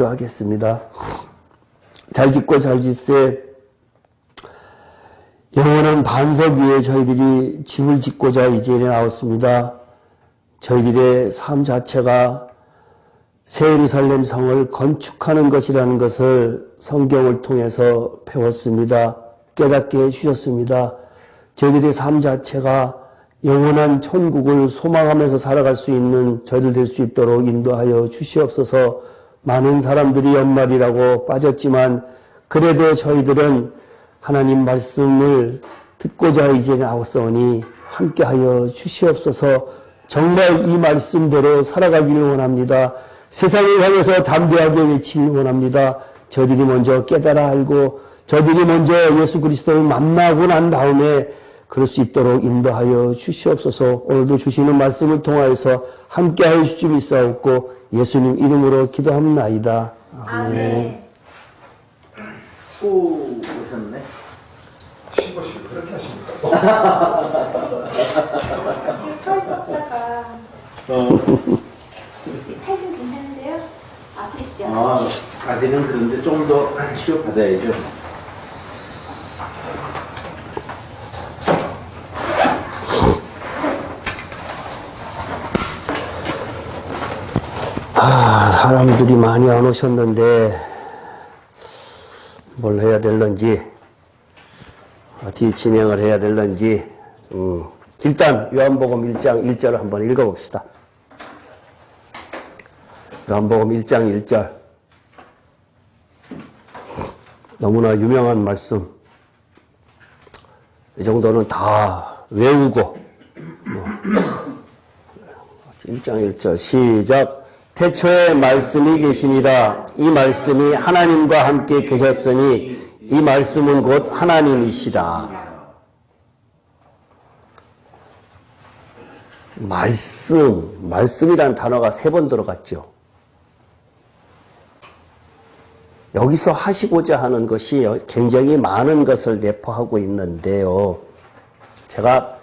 기도하겠습니다. 잘 짓고 잘 짓세. 영원한 반석 위에 저희들이 집을 짓고자 이 자리에 나왔습니다. 저희들의 삶 자체가 새 예루살렘 성을 건축하는 것이라는 것을 성경을 통해서 배웠습니다. 깨닫게 해주셨습니다. 저희들의 삶 자체가 영원한 천국을 소망하면서 살아갈 수 있는 저희들 될 수 있도록 인도하여 주시옵소서. 많은 사람들이 연말이라고 빠졌지만 그래도 저희들은 하나님 말씀을 듣고자 이제 나왔사오니 함께하여 주시옵소서. 정말 이 말씀대로 살아가기를 원합니다. 세상을 향해서 담대하게 외치길 원합니다. 저들이 먼저 깨달아 알고 저들이 먼저 예수 그리스도를 만나고 난 다음에 그럴 수 있도록 인도하여 주시옵소서. 오늘도 주시는 말씀을 통하여서 함께하여 주시 믿사옵고 예수님 이름으로 기도합나이다. 아멘. 오, 오셨네. 신고식 그렇게 하십니까? 서 있었다가 팔 좀 괜찮으세요? 아프시죠? 아직은 그런데 좀 더 치료받아야죠. 사람들이 많이 안 오셨는데 뭘 해야 될런지 어떻게 진행을 해야 될런지 일단 요한복음 1장 1절을 한번 읽어봅시다. 요한복음 1장 1절 너무나 유명한 말씀. 이 정도는 다 외우고 1장 1절 시작. 태초에 말씀이 계시니라. 이 말씀이 하나님과 함께 계셨으니 이 말씀은 곧 하나님이시다. 말씀이란 단어가 3번 들어갔죠. 여기서 하시고자 하는 것이 굉장히 많은 것을 내포하고 있는데요. 제가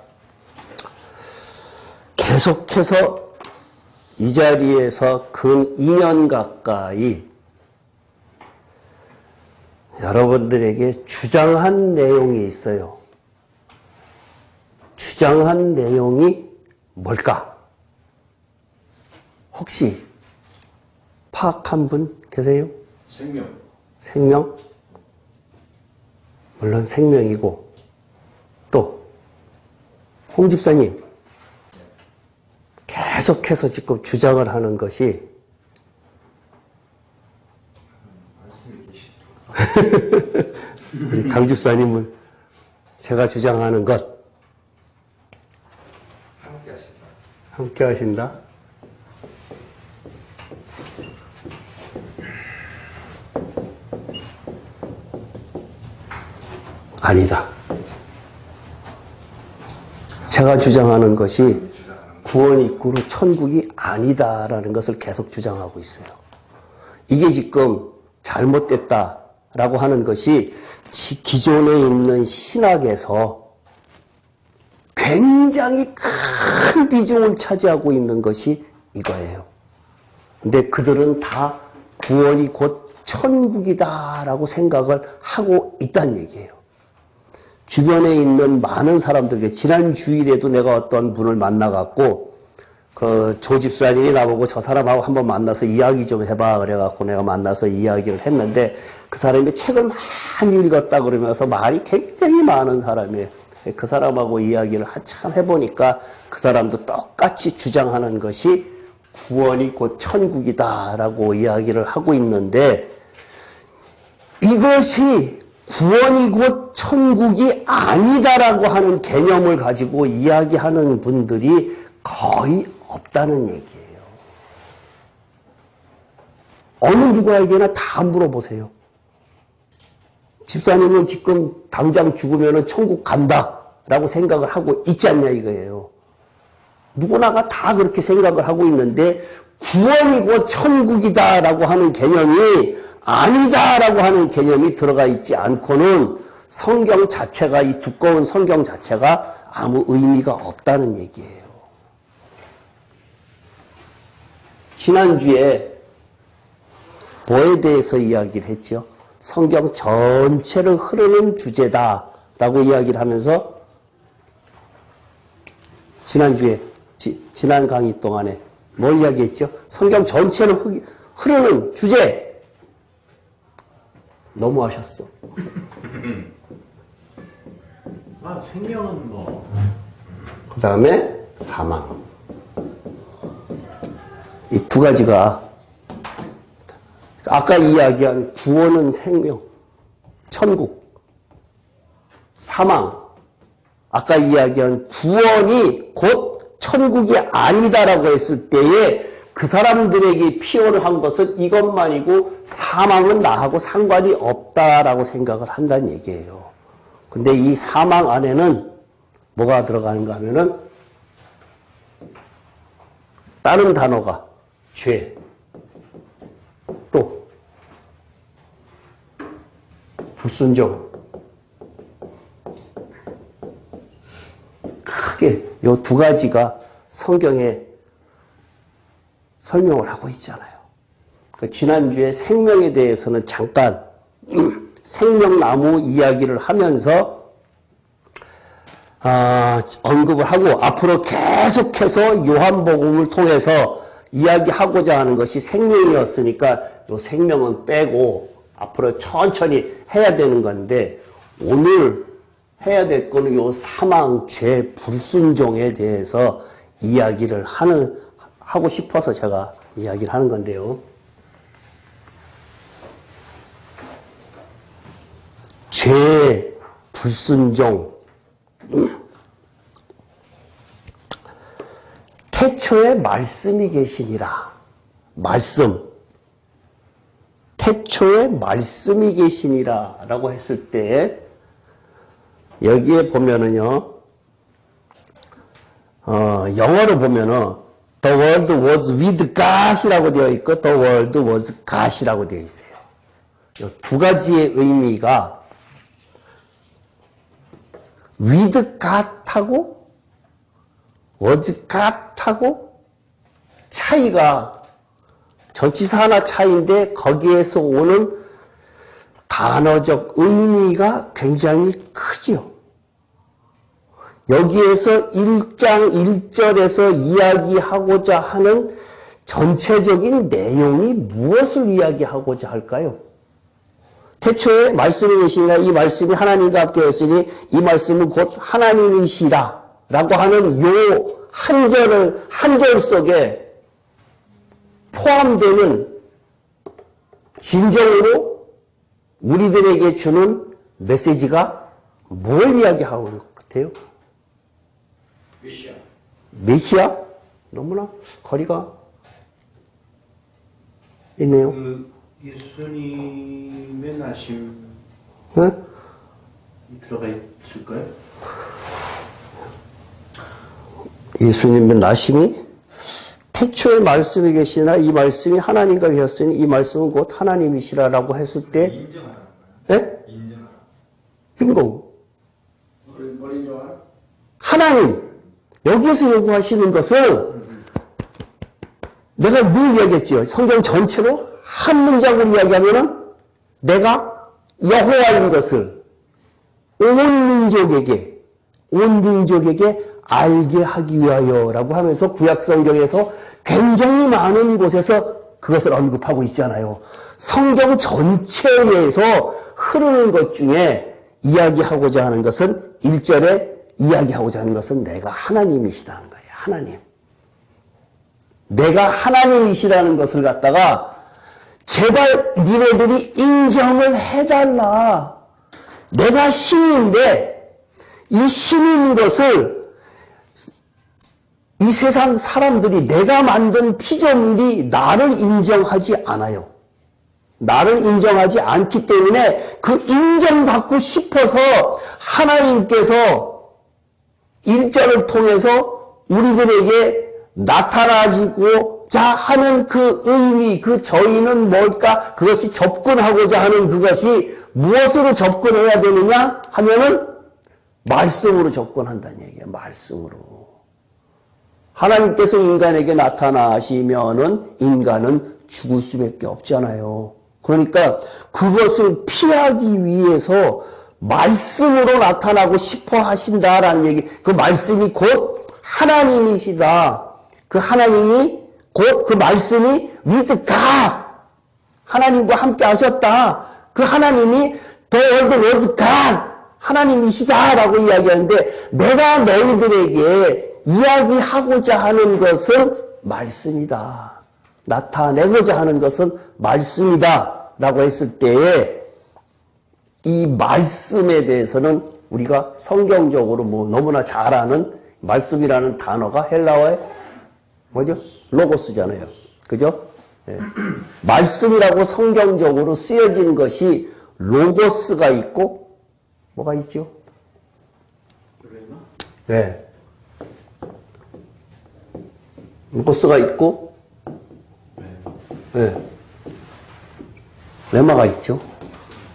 계속해서 이 자리에서 근 2년 가까이 여러분들에게 주장한 내용이 있어요. 주장한 내용이 뭘까? 혹시 파악한 분 계세요? 생명? 물론 생명이고 또 홍 집사님 계속해서 지금 주장을 하는 것이 우리 강 집사님은 제가 주장하는 것 함께 하신다. 아니다. 제가 주장하는 것이 구원 이후로 천국이 아니다라는 것을 계속 주장하고 있어요. 이게 지금 잘못됐다라고 하는 것이 기존에 있는 신학에서 굉장히 큰 비중을 차지하고 있는 것이 이거예요. 근데 그들은 다 구원이 곧 천국이다라고 생각을 하고 있다는 얘기예요. 주변에 있는 많은 사람들에게 지난 주일에도 내가 어떤 분을 만나갖고 그 조 집사님이 나보고 저 사람하고 한번 만나서 이야기 좀 해봐 그래갖고 내가 만나서 이야기를 했는데 그 사람이 책을 많이 읽었다 그러면서 말이 굉장히 많은 사람이에요. 그 사람하고 이야기를 한참 해보니까 그 사람도 똑같이 주장하는 것이 구원이 곧 천국이다라고 이야기를 하고 있는데 이것이 구원이 곧 천국이 아니다라고 하는 개념을 가지고 이야기하는 분들이 거의 없다는 얘기예요. 어느 누구에게나 다 물어보세요. 집사님은 지금 당장 죽으면 천국 간다라고 생각을 하고 있지 않냐 이거예요. 누구나가 다 그렇게 생각을 하고 있는데 구원이 곧 천국이다라고 하는 개념이 아니다라고 하는 개념이 들어가 있지 않고는 성경 자체가 이 두꺼운 성경 자체가 아무 의미가 없다는 얘기예요. 지난주에 뭐에 대해서 이야기를 했죠? 성경 전체를 흐르는 주제다라고 이야기를 하면서 지난주에 지난 강의 동안에 뭘 이야기했죠? 성경 전체를 흐르는 주제. 너무하셨어. 아, 생명은 뭐. 그 다음에 사망. 이 두 가지가 아까 이야기한 구원은 생명, 천국, 사망. 아까 이야기한 구원이 곧 천국이 아니다라고 했을 때에 그 사람들에게 피요를 한 것은 이것만이고 사망은 나하고 상관이 없다라고 생각을 한다는 얘기예요. 근데 이 사망 안에는 뭐가 들어가는가 하면은 다른 단어가 죄, 또 불순종, 크게 이 두 가지가 성경에 설명을 하고 있잖아요. 지난주에 생명에 대해서는 잠깐 생명나무 이야기를 하면서 언급을 하고 앞으로 계속해서 요한복음을 통해서 이야기하고자 하는 것이 생명이었으니까 이 생명은 빼고 앞으로 천천히 해야 되는 건데 오늘 해야 될 거는 요 사망, 죄, 불순종에 대해서 이야기를 하고 싶어서 제가 이야기를 하는 건데요. 죄, 불순종. 태초에 말씀이 계시니라. 말씀. 태초에 말씀이 계시니라 라고 했을 때 여기에 보면은요, 영어로 보면은 The word was with God이라고 되어 있고 The word was God이라고 되어 있어요. 이 두 가지의 의미가 with God하고 was God하고 차이가 전치사 하나 차이인데 거기에서 오는 단어적 의미가 굉장히 크지요. 여기에서 1장 1절에서 이야기하고자 하는 전체적인 내용이 무엇을 이야기하고자 할까요? 태초에 말씀이 계시니라 이 말씀이 하나님과 함께 했으니 이 말씀은 곧 하나님이시라 라고 하는 요 한 절 속에 포함되는 진정으로 우리들에게 주는 메시지가 뭘 이야기하고 있는 것 같아요? 메시아. 메시아? 너무나 거리가 있네요. 예수님의 나심이 네? 들어가 있을까요? 예수님의 나심이 태초에 말씀이 계시나 이 말씀이 하나님과 계셨으니 이 말씀은 곧 하나님이시라라고 했을 때 인정하는 거야. 네? 인정하는. 빙고. 뭘 인정하는? 하나님. 여기에서 요구하시는 것은 내가 늘 이야기했죠. 성경 전체로 한 문장으로 이야기하면은 내가 여호와인 것을 온 민족에게 알게 하기 위하여라고 하면서 구약 성경에서 굉장히 많은 곳에서 그것을 언급하고 있잖아요. 성경 전체에서 흐르는 것 중에 이야기하고자 하는 것은 1절에 이야기하고자 하는 것은 내가 하나님이시다는 거예요. 하나님. 내가 하나님이시라는 것을 갖다가 제발 니네들이 인정을 해달라. 내가 신인데 이 신인 것을 이 세상 사람들이 내가 만든 피조물이 나를 인정하지 않아요. 나를 인정하지 않기 때문에 그 인정받고 싶어서 하나님께서 일절을 통해서 우리들에게 나타나지고자 하는 그 의미, 그 저희는 뭘까? 그것이 접근하고자 하는 그것이 무엇으로 접근해야 되느냐 하면은 말씀으로 접근한다는 얘기예요. 말씀으로. 하나님께서 인간에게 나타나시면은 인간은 죽을 수밖에 없잖아요. 그러니까 그것을 피하기 위해서 말씀으로 나타나고 싶어 하신다라는 얘기. 그 말씀이 곧 하나님이시다. 그 하나님이 곧 그 말씀이 with God. 하나님과 함께 하셨다. 그 하나님이 the word was God. 하나님이시다라고 이야기하는데 내가 너희들에게 이야기하고자 하는 것은 말씀이다. 나타내고자 하는 것은 말씀이다. 라고 했을 때에 이 말씀에 대해서는 우리가 성경적으로 뭐 너무나 잘 아는 말씀이라는 단어가 헬라어의 뭐죠? 로고스잖아요. 그죠? 예. 말씀이라고 성경적으로 쓰여진 것이 로고스가 있고 뭐가 있죠? 네. 로고스가 있고 네. 레마가 있죠.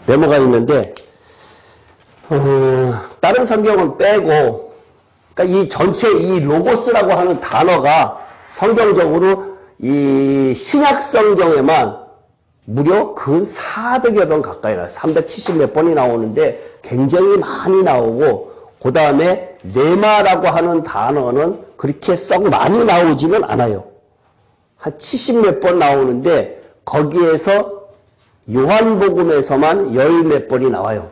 레마가 있는데 다른 성경은 빼고 그러니까 이 전체 이 로고스라고 하는 단어가 성경적으로 이 신약 성경에만 무려 근 400여 번 가까이 나와요. 370 몇 번이 나오는데 굉장히 많이 나오고 그 다음에 레마라고 하는 단어는 그렇게 썩 많이 나오지는 않아요. 한 70 몇 번 나오는데 거기에서 요한복음에서만 10 몇 번이 나와요.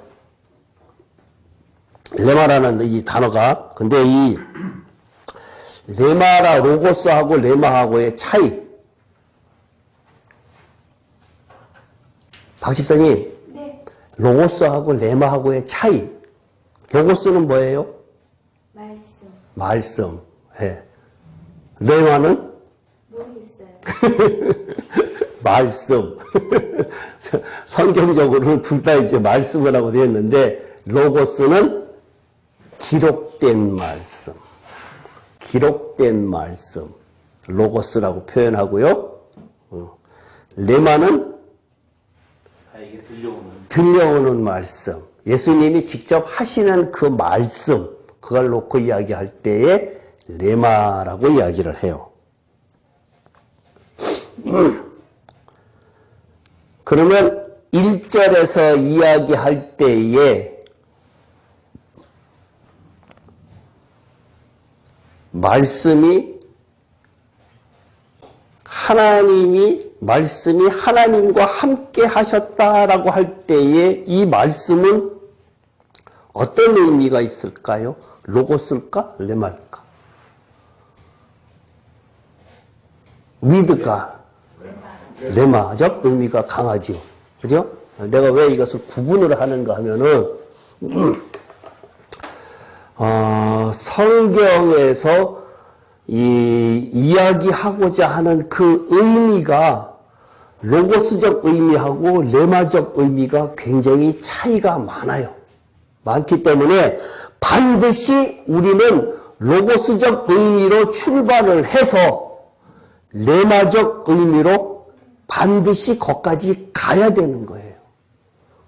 레마라는 이 단어가. 근데 이 레마라 로고스하고 레마하고의 차이. 박 집사님. 네. 로고스하고 레마하고의 차이. 로고스는 뭐예요? 말씀. 말씀. 예. 레마는? 모르겠어요. 말씀. 성경적으로는 둘 다 이제 말씀을 하고 되어 있는데, 로고스는 기록된 말씀. 기록된 말씀. 로고스라고 표현하고요. 레마는 이게 들려오는. 들려오는 말씀. 예수님이 직접 하시는 그 말씀. 그걸 놓고 이야기할 때에 레마라고 이야기를 해요. 그러면 1절에서 이야기할 때에 말씀이 하나님과 함께 하셨다라고 할 때에 이 말씀은 어떤 의미가 있을까요? 로고스일까? 레마일까? 위드가 레마적 의미가 강하죠. 그죠? 내가 왜 이것을 구분을 하는가 하면은, 성경에서 이야기하고자 하는 그 의미가 로고스적 의미하고 레마적 의미가 굉장히 차이가 많아요. 많기 때문에 반드시 우리는 로고스적 의미로 출발을 해서 레마적 의미로 반드시 거기까지 가야 되는 거예요.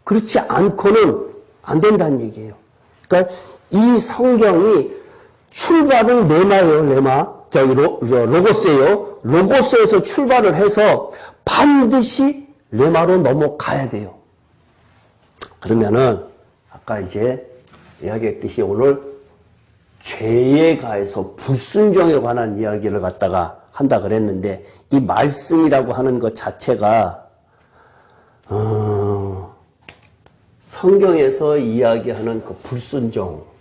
그렇지 않고는 안 된다는 얘기예요. 그러니까 이 성경이 출발은 레마예요, 레마. 로고스예요. 로고스에서 출발을 해서 반드시 레마로 넘어가야 돼요. 그러면은 아까 이제 이야기했듯이 오늘 죄에 가해서 불순종에 관한 이야기를 갖다가 한다 그랬는데 이 말씀이라고 하는 것 자체가 성경에서 이야기하는 그 불순종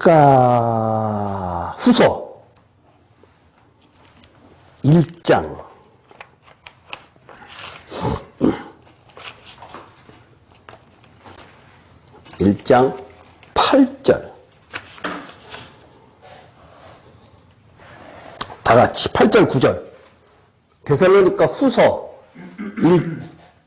데살로니가 후서 1장 1장 8절 다 같이 8절 9절 데살로니가 후서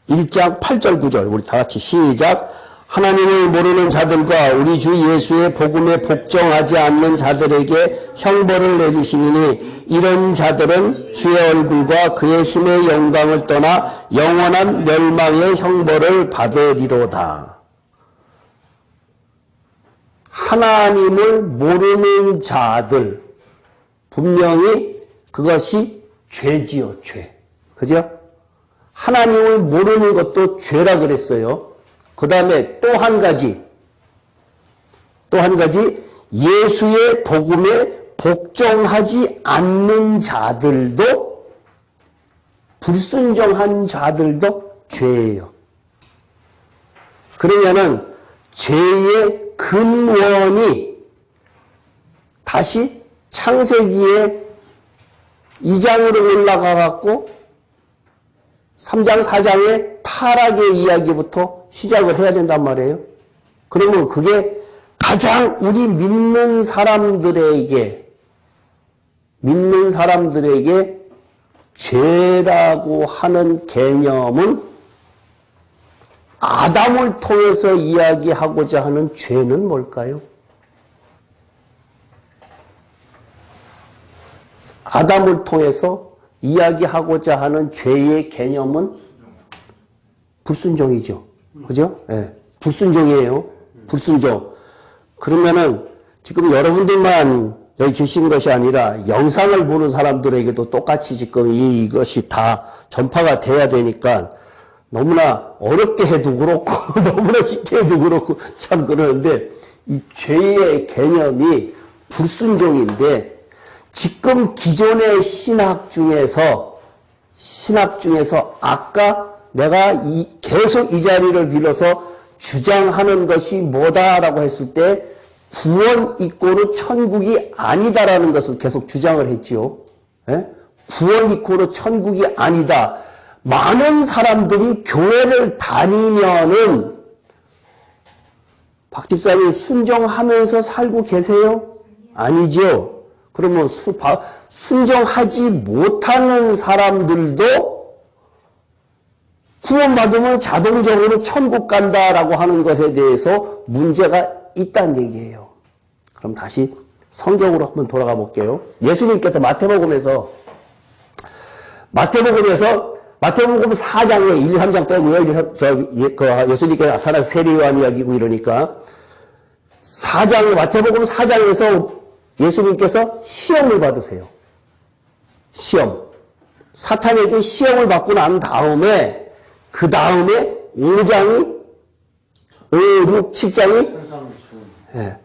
1장 8절 9절 우리 다 같이 시작. 하나님을 모르는 자들과 우리 주 예수의 복음에 복종하지 않는 자들에게 형벌을 내리시니 이런 자들은 주의 얼굴과 그의 힘의 영광을 떠나 영원한 멸망의 형벌을 받으리로다. 하나님을 모르는 자들, 분명히 그것이 죄지요, 죄. 그죠? 하나님을 모르는 것도 죄라 그랬어요. 그 다음에 또 한 가지, 예수의 복음에 복종하지 않는 자들도, 불순종한 자들도 죄예요. 그러면은 죄의 근원이 다시 창세기에 2장으로 올라가 갖고 3장, 4장의 타락의 이야기부터 시작을 해야 된단 말이에요. 그러면 그게 가장 우리 믿는 사람들에게 죄라고 하는 개념은 아담을 통해서 이야기하고자 하는 죄는 뭘까요? 아담을 통해서 이야기하고자 하는 죄의 개념은 불순종이죠. 그죠? 예. 불순종이에요. 불순종. 그러면은 지금 여러분들만 여기 계신 것이 아니라 영상을 보는 사람들에게도 똑같이 지금 이것이 다 전파가 돼야 되니까 너무나 어렵게 해도 그렇고 너무나 쉽게 해도 그렇고 참 그러는데 이 죄의 개념이 불순종인데 지금 기존의 신학 중에서 아까 내가 계속 이 자리를 빌어서 주장하는 것이 뭐다라고 했을 때 구원 이꼬르 천국이 아니다라는 것을 계속 주장을 했지요. 예? 구원 이꼬르 천국이 아니다. 많은 사람들이 교회를 다니면은 박 집사님 순종하면서 살고 계세요? 아니죠. 그러면 순종하지 못하는 사람들도 구원받으면 자동적으로 천국 간다라고 하는 것에 대해서 문제가 있다는 얘기예요. 그럼 다시 성경으로 한번 돌아가 볼게요. 예수님께서 마태복음에서 마태복음 4장에 1, 3장 빼고요. 예수님께서 나타난 세례요한 이야기고 이러니까 마태복음 4장에서 예수님께서 시험을 받으세요. 시험. 사탄에게 시험을 받고 난 다음에 그 다음에 5장이 5, 6, 7장이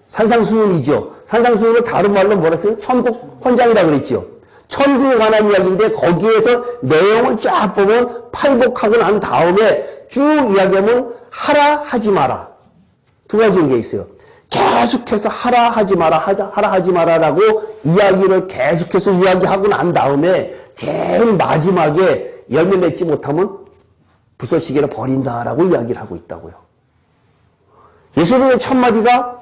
산상수훈이죠. 산상수훈을 다른 말로 뭐라 했어요? 천국 헌장이라고 그랬죠. 천국에 관한 이야기인데 거기에서 내용을 쫙 보면 팔복하고 난 다음에 쭉 이야기하면 하라 하지 마라. 두 가지 게 있어요. 계속해서 하라 하지 마라 하라 하지 마라라고 이야기를 계속해서 이야기하고 난 다음에 제일 마지막에 열매 맺지 못하면 부서시개를 버린다라고 이야기를 하고 있다고요. 예수님의 첫 마디가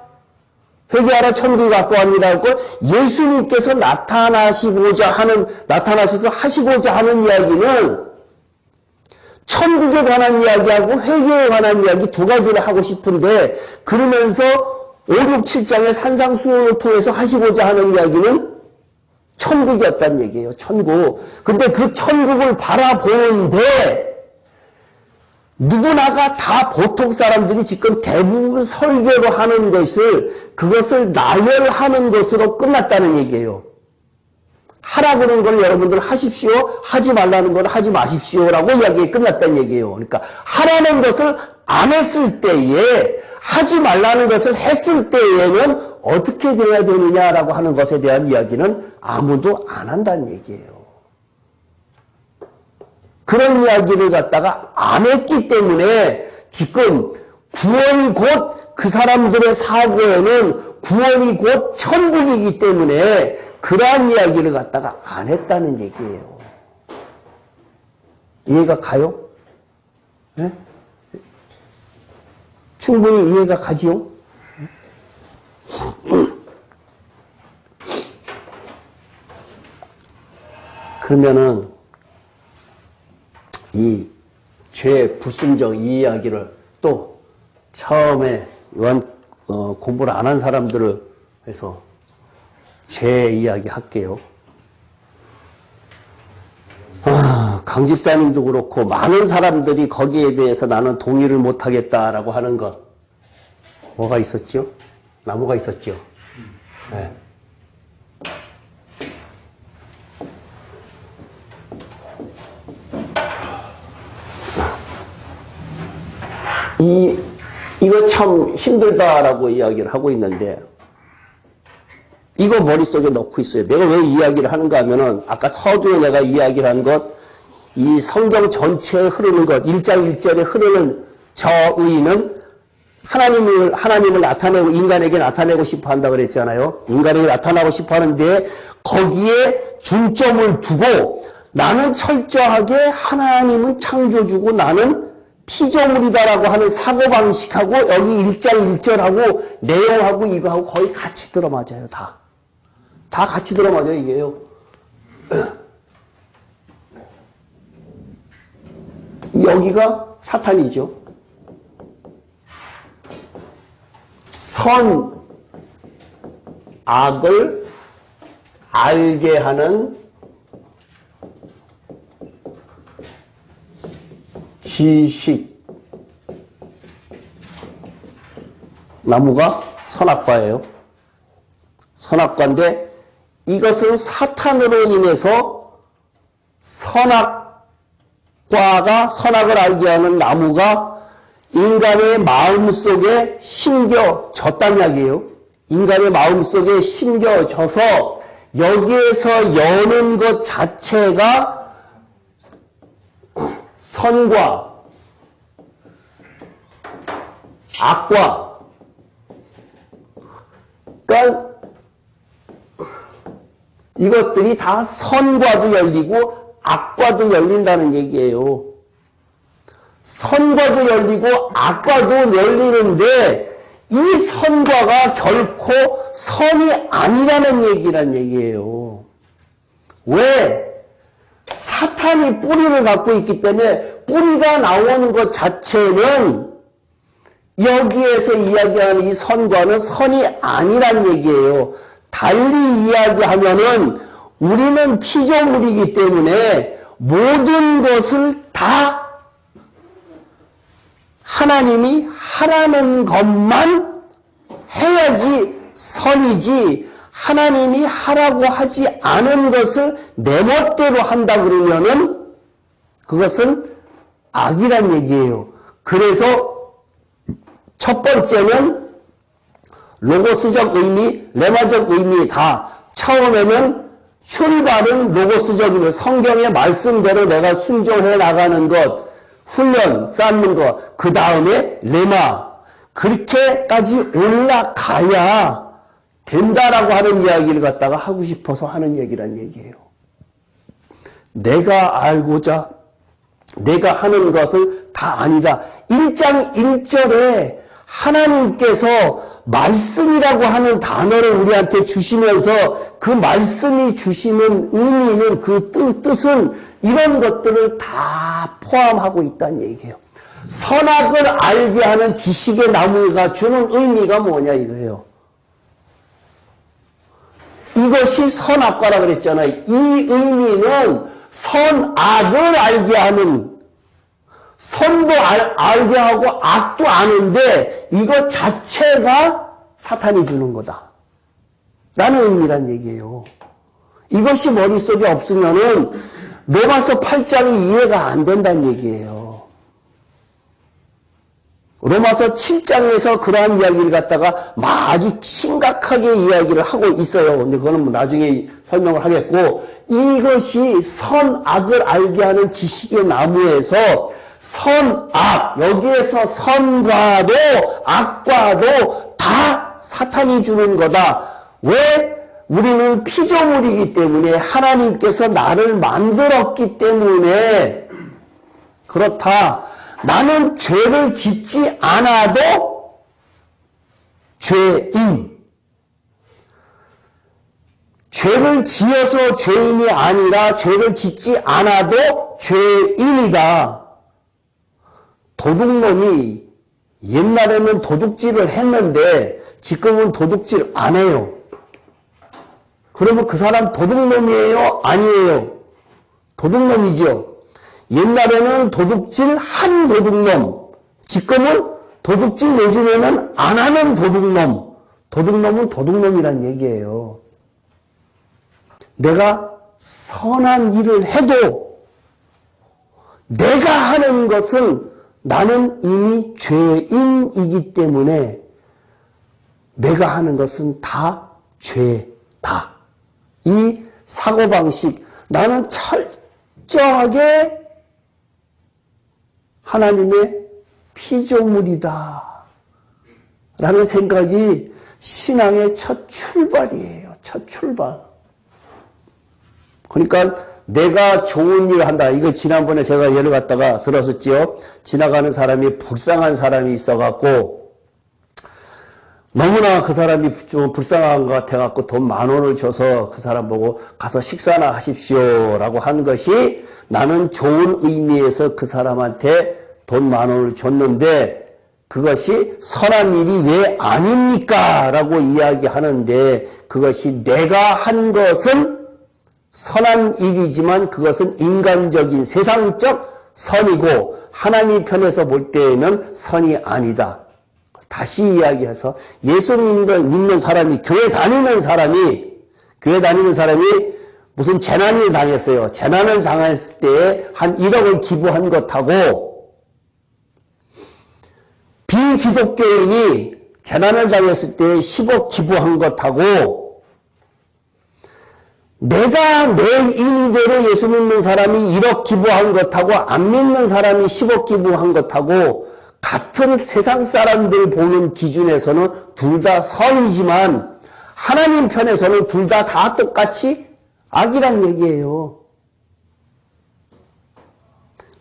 회개하라 천국이 가까웠니라고 예수님께서 나타나셔서 하시고자 하는 이야기는 천국에 관한 이야기하고 회개에 관한 이야기 두 가지를 하고 싶은데 그러면서 5, 6, 7장의 산상수훈을 통해서 하시고자 하는 이야기는 천국이었다는 얘기예요. 천국. 근데 그 천국을 바라보는데 누구나가 다 보통 사람들이 지금 대부분 설교로 하는 그것을 나열하는 것으로 끝났다는 얘기예요. 하라 그러는 걸 여러분들 하십시오, 하지 말라는 걸 하지 마십시오라고 이야기가 끝났다는 얘기예요. 그러니까 하라는 것을 안 했을 때에 하지 말라는 것을 했을 때에는 어떻게 돼야 되느냐라고 하는 것에 대한 이야기는 아무도 안 한다는 얘기예요. 그런 이야기를 갖다가 안 했기 때문에 지금 구원이 곧 그 사람들의 사고에는 구원이 곧 천국이기 때문에 그러한 이야기를 갖다가 안 했다는 얘기예요. 이해가 가요? 네? 충분히 이해가 가지요? 그러면은 이 죄 불순종 이 이야기를 또 처음에 공부를 안 한 사람들을 해서 죄 이야기 할게요. 강 집사님도 그렇고 많은 사람들이 거기에 대해서 나는 동의를 못하겠다라고 하는 것 뭐가 있었죠? 나무가 있었죠. 네. 이거 참 힘들다라고 이야기를 하고 있는데, 이거 머릿속에 넣고 있어요. 내가 왜 이야기를 하는가 하면은, 아까 서두에 내가 이야기를 한 것, 이 성경 전체에 흐르는 것, 1장 1절에 흐르는 저 의는 하나님을 나타내고, 인간에게 나타내고 싶어 한다 그랬잖아요. 인간에게 나타나고 싶어 하는데, 거기에 중점을 두고, 나는 철저하게 하나님은 창조주고 나는 피조물이다라고 하는 사고방식하고 여기 1장 1절하고 내용하고 이거하고 거의 같이 들어맞아요. 다 같이 들어맞아요. 이게요. 여기가 사탄이죠. 선, 악을 알게 하는 지식. 나무가 선악과예요. 선악과인데 이것은 사탄으로 인해서 선악을 알게 하는 나무가 인간의 마음속에 심겨졌단 이야기예요. 인간의 마음속에 심겨져서 여기에서 여는 것 자체가 선과 악과, 그러니까 이것들이 다 선과도 열리고 악과도 열린다는 얘기예요. 선과도 열리고 악과도 열리는데 이 선과가 결코 선이 아니라는 얘기란 얘기예요. 왜? 사탄이 뿌리를 갖고 있기 때문에 뿌리가 나오는 것 자체는 여기에서 이야기하는 이 선과는 선이 아니란 얘기예요. 달리 이야기하면은 우리는 피조물이기 때문에 모든 것을 다 하나님이 하라는 것만 해야지 선이지, 하나님이 하라고 하지 않은 것을 내 멋대로 한다 그러면은 그것은 악이란 얘기예요. 그래서 첫 번째는 로고스적 의미, 레마적 의미다. 처음에는 출발은 로고스적이며 성경의 말씀대로 내가 순종해 나가는 것, 훈련, 쌓는 것, 그 다음에 레마, 그렇게까지 올라가야 된다라고 하는 이야기를 갖다가 하고 싶어서 하는 얘기란 얘기예요. 내가 알고자 내가 하는 것은 다 아니다. 1장 1절에 하나님께서 말씀이라고 하는 단어를 우리한테 주시면서 그 말씀이 주시는 의미는 그 뜻은 이런 것들을 다 포함하고 있다는 얘기예요. 선악을 알게 하는 지식의 나무가 주는 의미가 뭐냐 이거예요. 이것이 선악과라 그랬잖아요. 이 의미는 선악을 알게 하는, 선도 알게 하고 악도 아는데 이것 자체가 사탄이 주는 거다 라는 의미란 얘기예요. 이것이 머릿속에 없으면은 로마서 8장이 이해가 안 된다는 얘기예요. 로마서 7장에서 그러한 이야기를 갖다가 아주 심각하게 이야기를 하고 있어요. 근데 그거는 뭐 나중에 설명을 하겠고, 이것이 선악을 알게 하는 지식의 나무에서 선악, 여기에서 선과도 악과도 다 사탄이 주는 거다. 왜? 우리는 피조물이기 때문에 하나님께서 나를 만들었기 때문에 그렇다. 나는 죄를 짓지 않아도 죄인. 죄를 지어서 죄인이 아니라 죄를 짓지 않아도 죄인이다. 도둑놈이 옛날에는 도둑질을 했는데 지금은 도둑질 안 해요. 그러면 그 사람 도둑놈이에요? 아니에요? 도둑놈이죠. 옛날에는 도둑질 한 도둑놈, 지금은 도둑질 요즘에는 안 하는 도둑놈, 도둑놈은 도둑놈이란 얘기예요. 내가 선한 일을 해도 내가 하는 것은 나는 이미 죄인이기 때문에 내가 하는 것은 다 죄다. 이 사고방식, 나는 철저하게 하나님의 피조물이다 라는 생각이 신앙의 첫 출발이에요. 첫 출발. 그러니까 내가 좋은 일을 한다. 이거 지난번에 제가 예를 갖다가 들었었지요. 지나가는 사람이 불쌍한 사람이 있어갖고 너무나 그 사람이 좀 불쌍한 것 같아갖고 돈 10,000원을 줘서 그 사람 보고 가서 식사나 하십시오라고 한 것이 나는 좋은 의미에서 그 사람한테 돈 10,000원을 줬는데 그것이 선한 일이 왜 아닙니까? 라고 이야기하는데 그것이 내가 한 것은 선한 일이지만 그것은 인간적인 세상적 선이고 하나님 편에서 볼 때에는 선이 아니다. 다시 이야기해서 예수 믿는 사람이 교회 다니는 사람이 무슨 재난을 당했어요. 재난을 당했을 때에 한 1억을 기부한 것하고 비기독교인이 재난을 당했을 때 10억 기부한 것하고 내가 내 임의대로 예수 믿는 사람이 1억 기부한 것하고 안 믿는 사람이 10억 기부한 것하고 같은 세상 사람들 보는 기준에서는 둘 다 선이지만 하나님 편에서는 둘 다 똑같이 악이란 얘기예요.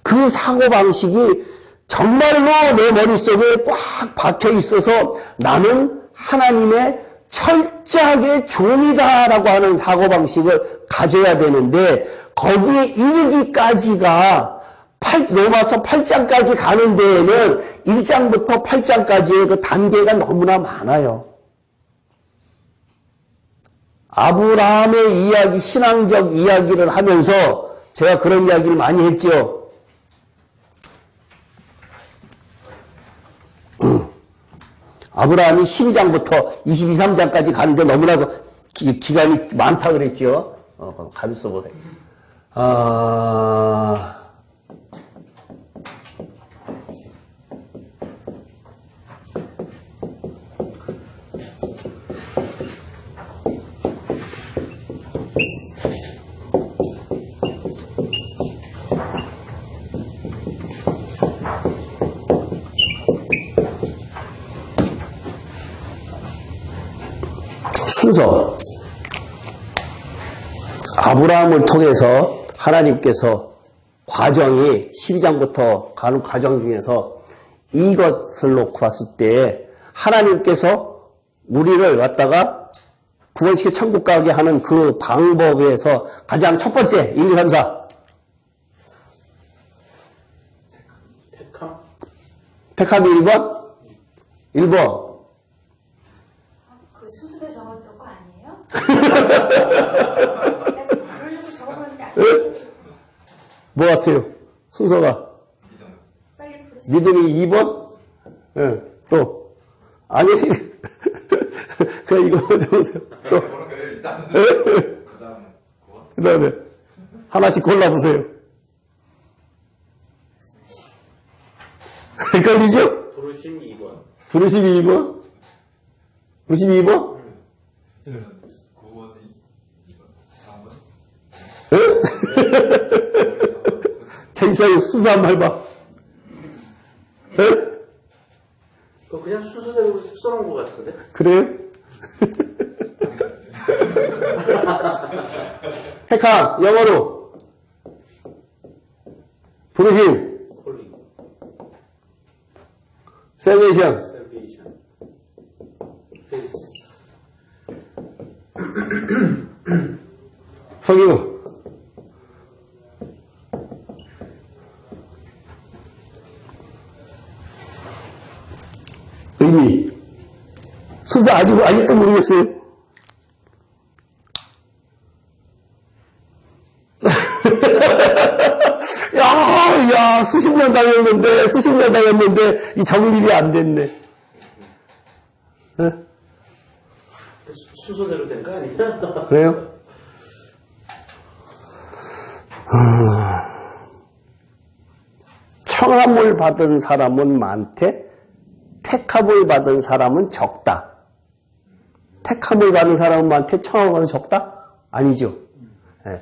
그 사고방식이 정말로 내 머릿속에 꽉 박혀 있어서 나는 하나님의 철저하게 종이다라고 하는 사고방식을 가져야 되는데 거기에 이르기까지가 로마서 8장까지 가는 데에는 1장부터 8장까지의 그 단계가 너무나 많아요. 아브라함의 이야기, 신앙적 이야기를 하면서 제가 그런 이야기를 많이 했죠. 아브라함이 12장부터 22, 3장까지 가는데 너무나도 기간이 많다 그랬죠. 가만있어 보세요. 순서. 아브라함을 통해서 하나님께서 과정이 12장부터 가는 과정 중에서 이것을 놓고 봤을 때 하나님께서 우리를 갖다가 구원시켜 천국 가게 하는 그 방법에서 가장 첫 번째 1, 2, 3, 4 택함이 1번? 1번 그 수술에 적었던 거 아니에요? 나 지금 그러려고 적어봤는데 아니에요? 뭐 같아요? 순서가 빨리 부르세요. 믿음이 2번? 예, 또 아니 그냥 이거 적으세요. 또 그 다음에 하나씩 골라보세요. 헷갈리죠? 부르심 2번. 부르심이 2번? 부르심이 2번? 9번, 2번, 4번? 창피하게 순서 한번 해봐. 그거 그냥 순서대로 써놓은 것 같은데? 그래요? 핵함, 영어로. 부르심, 콜링, 셀베이션, 셀베이션, 페이스, 석유. 의미. 순서 아직도 모르겠어요. 야, 수십 년 당했는데, 이 정립이 안 됐네. 어? 순서대로 된 거 아니야? 그래요? 청함을 받은 사람은 많대, 택함을 받은 사람은 적다. 택함을 받은 사람은 많대, 청함을 받은 적다? 아니죠. 네.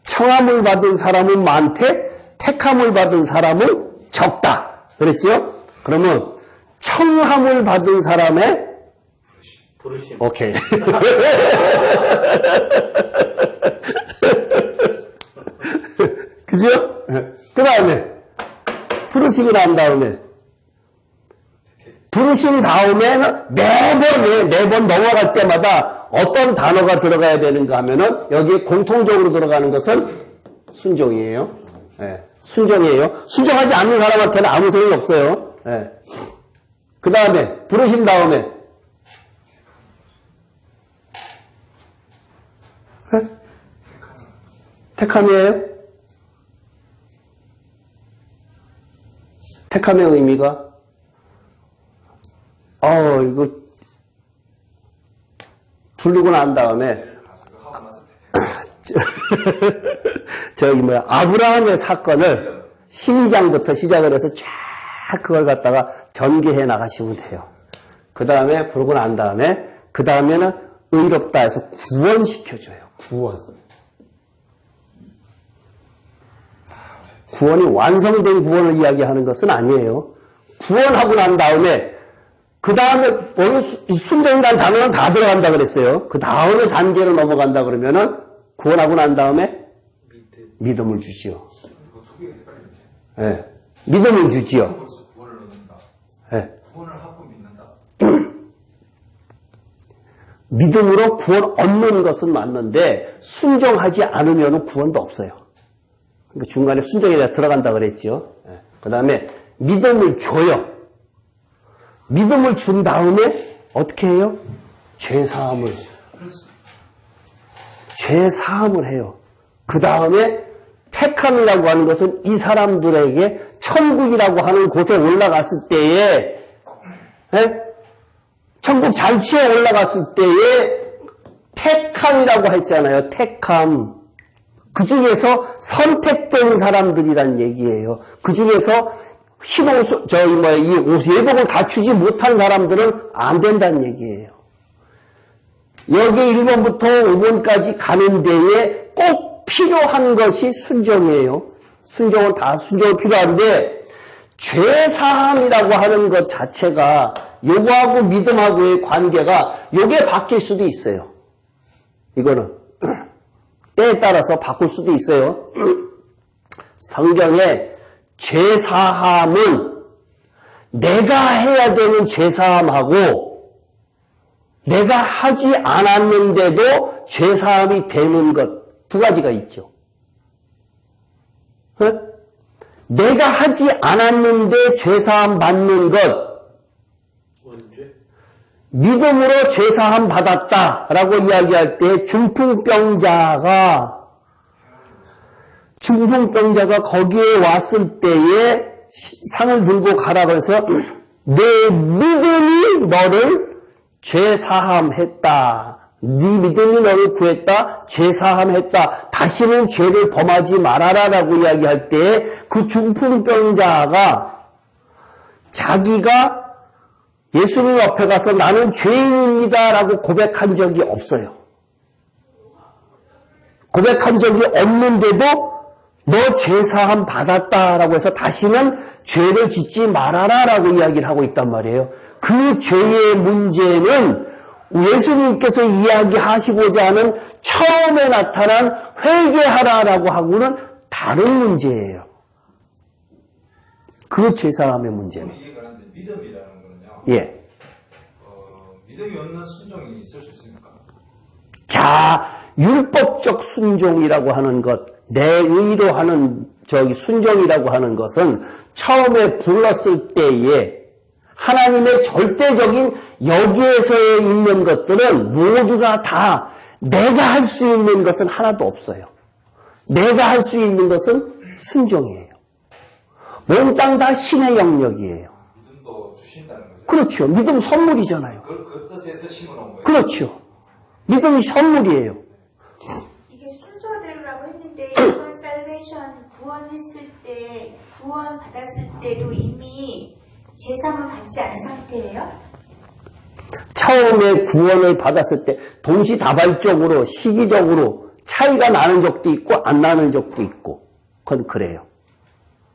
청함을 받은 사람은 많대, 택함을 받은 사람은 적다. 그랬죠? 그러면 청함을 받은 사람의 부르심. 오케이. 그죠? 그 다음에 부르심이 난 다음에 부르심 다음에는 매번 넘어갈 때마다 어떤 단어가 들어가야 되는가 하면은 여기에 공통적으로 들어가는 것은 순종이에요. 네, 순종이에요. 순종하지 않는 사람한테는 아무 소용이 없어요. 네. 그 다음에 부르심 다음에 네? 택함이에요? 택함의 의미가 이거 부르고 난 다음에 아브라함의 사건을 12장부터 시작을 해서 쫙 그걸 갖다가 전개해 나가시면 돼요. 그 다음에 부르고 난 다음에 그 다음에는 의롭다 해서 구원시켜줘요. 구원이 완성된 구원을 이야기하는 것은 아니에요. 구원하고 난 다음에 그 다음에 순종이라는 단어는 다 들어간다 그랬어요. 그 다음에 단계로 넘어간다 그러면은 구원하고 난 다음에 믿음을 주지요. 네. 믿음을 주지요. 구원을 얻는다. 네. 구원을 하고 믿는다. 믿음으로 구원 얻는 것은 맞는데 순종하지 않으면 구원도 없어요. 그러니까 중간에 순종에 들어간다 그랬죠. 네. 그 다음에 믿음을 줘요. 믿음을 준 다음에 어떻게 해요? 죄사함을 해요. 그 다음에 택함이라고 하는 것은 이 사람들에게 천국이라고 하는 곳에 올라갔을 때에 천국 잔치에 올라갔을 때에 택함이라고 했잖아요. 택함. 그 중에서 선택된 사람들이란 얘기예요. 그 중에서 이 예복을 갖추지 못한 사람들은 안 된다는 얘기예요. 여기 1번부터 5번까지 가는 데에 꼭 필요한 것이 순종이에요. 순종은 필요한데, 죄사함이라고 하는 것 자체가 요거하고 믿음하고의 관계가 요게 바뀔 수도 있어요. 이거는 때에 따라서 바꿀 수도 있어요. 성경에 죄사함은 내가 해야 되는 죄사함하고 내가 하지 않았는데도 죄사함이 되는 것 두 가지가 있죠. 내가 하지 않았는데 죄사함 받는 것, 언제? 믿음으로 죄사함 받았다라고 이야기할 때 중풍병자가 거기에 왔을 때에 상을 들고 가라고 해서 내 믿음이 너를 죄사함했다. 네 믿음이 너를 구했다. 죄사함했다. 다시는 죄를 범하지 말아라라고 이야기할 때 그 중풍병자가 자기가 예수님 앞에 가서 나는 죄인입니다라고 고백한 적이 없어요. 고백한 적이 없는데도 너 죄사함 받았다라고 해서 다시는 죄를 짓지 말아라라고 이야기를 하고 있단 말이에요. 그 죄의 문제는 예수님께서 이야기하시고자 하는 처음에 나타난 회개하라라고 하고는 다른 문제예요. 그 죄사함의 문제는. 이해가 하는데 믿음이라는 거는요. 예. 믿음이 없는 순종이 있을 수 있습니까? 자, 율법적 순종이라고 하는 것, 내 의로 하는 순종이라고 하는 것은 처음에 불렀을 때에 하나님의 절대적인 여기에서 있는 것들은 모두가 다 내가 할 수 있는 것은 하나도 없어요. 내가 할 수 있는 것은 순종이에요. 몽땅 다 신의 영역이에요. 믿음도 주신다는 거죠. 그렇죠. 믿음 선물이잖아요. 그 뜻에서 심어놓은 거예요. 그렇죠. 믿음이 선물이에요. 이게 순서대로라고 했는데 이번 살베이션 구원했을 때 구원 받았을 때도 이미 제3을 받지 않은 상태예요? 처음에 구원을 받았을 때 동시다발적으로 시기적으로 차이가 나는 적도 있고 안 나는 적도 있고 그건 그래요.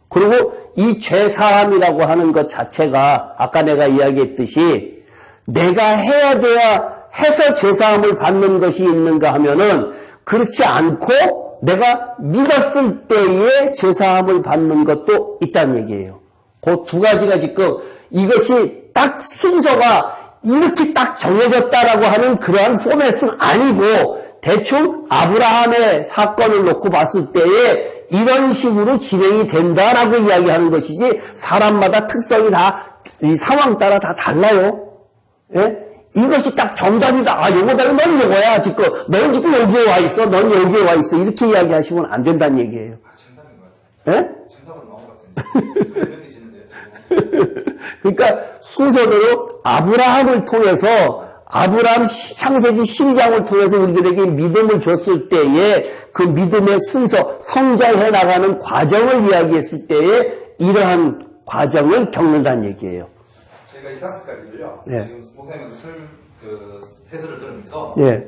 그리고 이 죄사함이라고 하는 것 자체가 아까 내가 이야기했듯이 내가 해야 돼야 해서 죄사함을 받는 것이 있는가 하면은 그렇지 않고 내가 믿었을 때에 죄사함을 받는 것도 있다는 얘기예요. 그 두 가지가 지금 이것이 딱 순서가 이렇게 딱 정해졌다라고 하는 그러한 포맷은 아니고 대충 아브라함의 사건을 놓고 봤을 때에 이런 식으로 진행이 된다라고 이야기하는 것이지 사람마다 특성이 다 이 상황 따라 다 달라요. 예? 이것이 딱 정답이다. 아, 요거다. 넌 요거야. 지금 넌 지금 여기에 와 있어. 넌 여기에 와 있어. 이렇게 이야기하시면 안 된다는 얘기예요. 정답인 것 같아요. 예? 정답은 나온 것 같은데. 느껴지는데요, 그러니까 순서대로 아브라함을 통해서 아브라함 창세기 12장을 통해서 우리들에게 믿음을 줬을 때에 그 믿음의 순서, 성장해 나가는 과정을 이야기했을 때에 이러한 과정을 겪는다는 얘기예요. 저희가 이 5가지를요. 예. 지금 목사님한테 해설을 들으면서 예.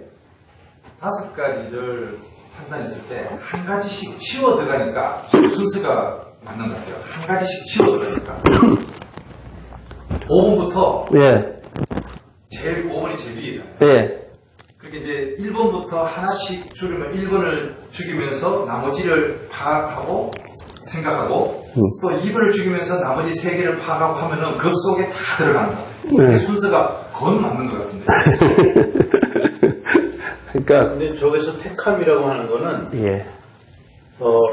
5가지를 판단했을 때 한 가지씩 치워 들어가니까 순서가 맞는 것 같아요. 한 가지씩 치워 들어가니까 5번부터 예. 제일 5번이 제일 위에잖아요. 예. 그렇게 이제 1번부터 하나씩 줄이면 1번을 죽이면서 나머지를 파악하고 생각하고 또 2번을 죽이면서 나머지 3개를 파악하고 하면은 그 속에 다 들어가는 거예요. 네. 순서가 건 맞는 것 같은데. 그러니까 근데 저기서 택함이라고 하는 거는 예.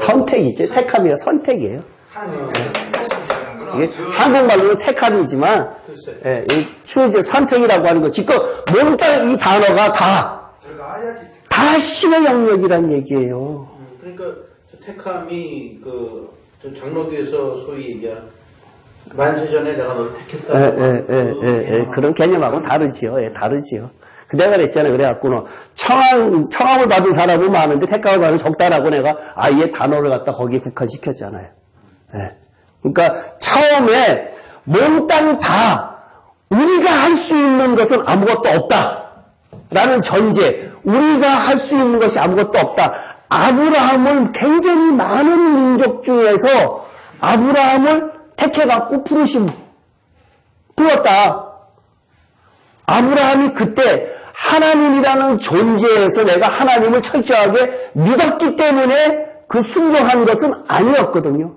선택이죠. 택함이야. 선택이에요. 하나님께서 선택이라는 거는 이게 한국말로는 택함이지만 글쎄. 예, 이 추즈 선택이라고 하는 거 지금 모든 이 단어가 들어가야지. 다 신의 영역이란 얘기예요. 그러니까 저 택함이 저 장로교에서 소위 얘기한 만세전에 내가 너를 택했다. 그런 개념하고는 다르지요. 예, 다르지요. 내가 그랬잖아요. 그래갖고는 청함을 받은 사람은 많은데 택함을 받은 적다라고 내가 아예 단어를 갖다 거기에 국한시켰잖아요. 예. 그러니까 처음에 몽땅 다 우리가 할 수 있는 것은 아무것도 없다라는 전제, 우리가 할 수 있는 것이 아무것도 없다. 아브라함을 굉장히 많은 민족 중에서 아브라함을 택해갖고 부었다. 아브라함이 그때 하나님이라는 존재에서 내가 하나님을 철저하게 믿었기 때문에 그 순종한 것은 아니었거든요.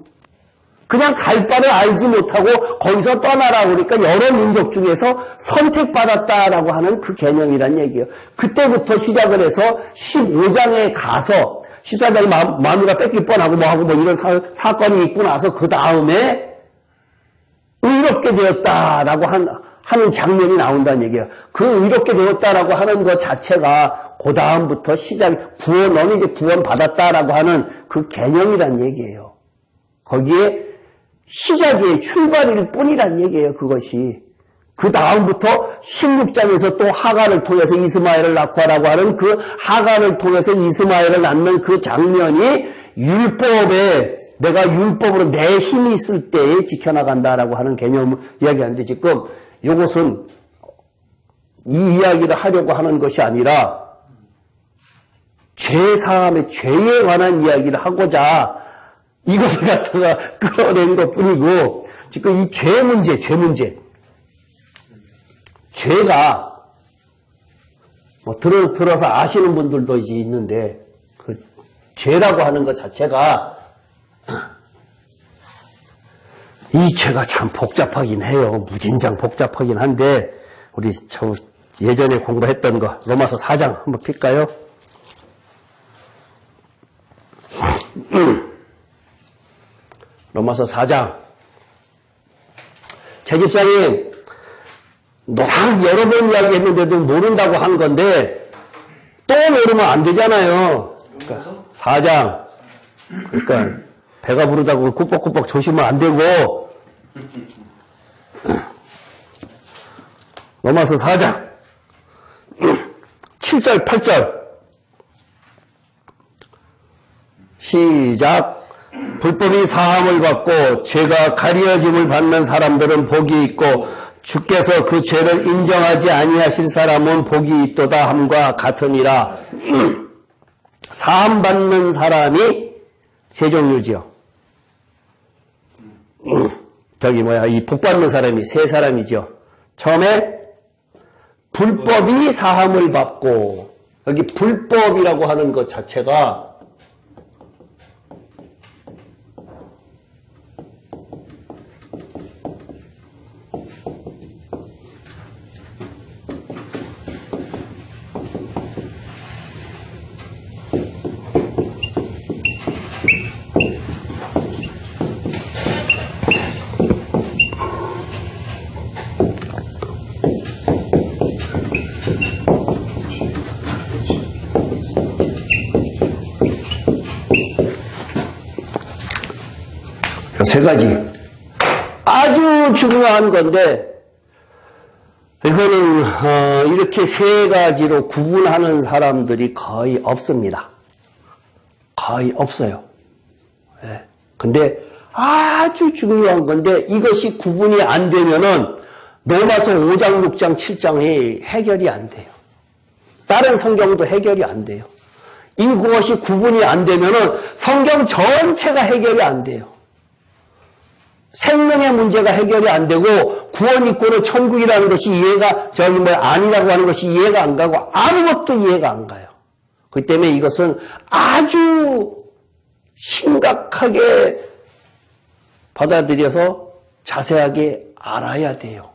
그냥 갈 바를 알지 못하고 거기서 떠나라고 그러니까 여러 민족 중에서 선택받았다라고 하는 그 개념이란 얘기예요. 그때부터 시작을 해서 15장에 가서 14장이 마누라 뺏길 뻔하고 뭐하고 뭐 이런 사건이 있고 나서 그 다음에 의롭게 되었다라고 하는 장면이 나온다는 얘기예요. 그 의롭게 되었다라고 하는 것 자체가 그 다음부터 너는 이제 구원 받았다라고 하는 그 개념이란 얘기예요. 거기에 시작이 출발일 뿐이란 얘기예요. 그것이. 그 다음부터 16장에서 또 하갈을 통해서 이스마엘을 낳고 하라고 하는 그 하갈을 통해서 이스마엘을 낳는 그 장면이 율법에 내가 율법으로 내 힘이 있을 때에 지켜나간다라고 하는 개념을 이야기하는데 지금 이것은 이 이야기를 하려고 하는 것이 아니라 죄사함의 죄에 관한 이야기를 하고자 이것을 갖다가 끌어낸 것 뿐이고 지금 이 죄 문제 죄가 뭐 들어서 아시는 분들도 이제 있는데 그 죄라고 하는 것 자체가 이 죄가 참 복잡하긴 해요. 무진장 복잡하긴 한데 우리 예전에 공부했던 거 로마서 4장 한번 필까요? 로마서 4장. 제 집사님 여러 번 이야기했는데도 모른다고 하는 건데 또 모르면 안 되잖아요. 그러니까 4장. 그러니까 배가 부르다고 꾸벅꾸벅 조심하면 안 되고 로마서 4장 7 7절, 8절. 시작. 불법이 사함을 받고 죄가 가려짐을 받는 사람들은 복이 있고 주께서 그 죄를 인정하지 아니하실 사람은 복이 있도다 함과 같으니라. 사함 받는 사람이 세 종류지요. 이 복 받는 사람이 세 사람이죠. 처음에 불법이 사함을 받고, 여기 불법이라고 하는 것 자체가 세 가지. 아주 중요한 건데, 이거는, 이렇게 세 가지로 구분하는 사람들이 거의 없습니다. 거의 없어요. 예. 근데 아주 중요한 건데, 이것이 구분이 안 되면은, 로마서 5장, 6장, 7장이 해결이 안 돼요. 다른 성경도 해결이 안 돼요. 이것이 구분이 안 되면은, 성경 전체가 해결이 안 돼요. 생명의 문제가 해결이 안 되고 구원 있고는 천국이라는 것이 이해가 아니라고 하는 것이 이해가 안 가고 아무것도 이해가 안 가요. 그렇기 때문에 이것은 아주 심각하게 받아들여서 자세하게 알아야 돼요.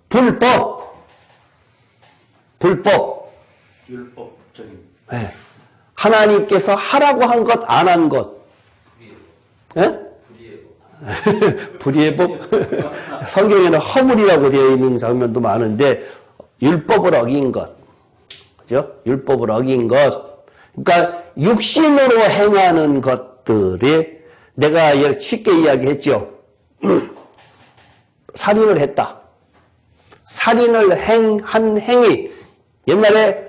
불법. 율법적인. 네. 하나님께서 하라고 한 것, 안 한 것. 네? 불의의 법. 성경에는 허물이라고 되어 있는 장면도 많은데 율법을 어긴 것. 그죠? 율법을 어긴 것. 그러니까 육신으로 행하는 것들이 내가 쉽게 이야기했죠. 살인을 했다. 살인을 한 행위. 옛날에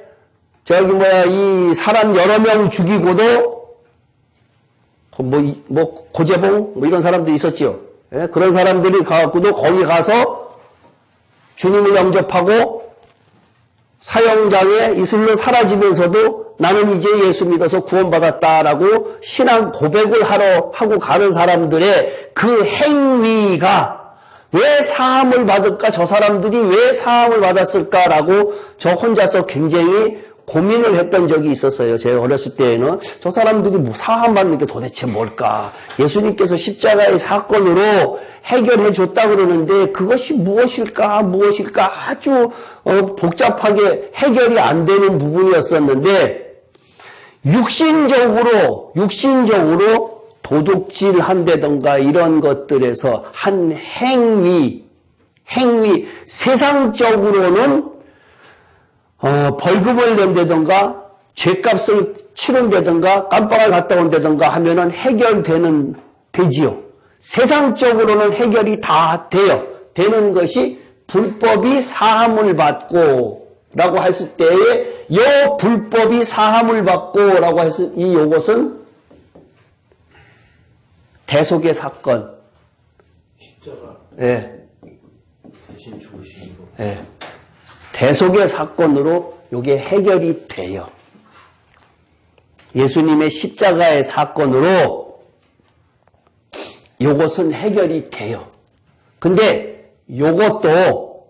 이 사람 여러 명 죽이고도 고재봉, 이런 사람들이 있었지요. 예? 그런 사람들이 가갖고도 거기 가서 주님을 영접하고 사형장에 이슬로 사라지면서도 나는 이제 예수 믿어서 구원받았다라고 신앙 고백을 하고 가는 사람들의 그 행위가 왜 사함을 받을까? 저 사람들이 왜 사함을 받았을까라고 저 혼자서 굉장히 고민을 했던 적이 있었어요. 제가 어렸을 때에는 저 사람들이 사함 받는 게 도대체 뭘까? 예수님께서 십자가의 사건으로 해결해 줬다 그러는데 그것이 무엇일까 아주 복잡하게 해결이 안 되는 부분이었었는데 육신적으로 도둑질 한다던가 이런 것들에서 한 행위 세상적으로는 벌금을 낸다던가 죄값을 치른다던가 깜빵을 갔다 온다던가 하면은 되지요. 세상적으로는 해결이 다 돼요. 되는 것이 불법이 사함을 받고 라고 했을 때에 요 불법이 사함을 받고 라고 했을 요것은 대속의 사건. 십자가. 예. 대신 죽으심으로. 예. 대속의 사건으로 이게 해결이 돼요. 예수님의 십자가의 사건으로 이것은 해결이 돼요. 근데 이것도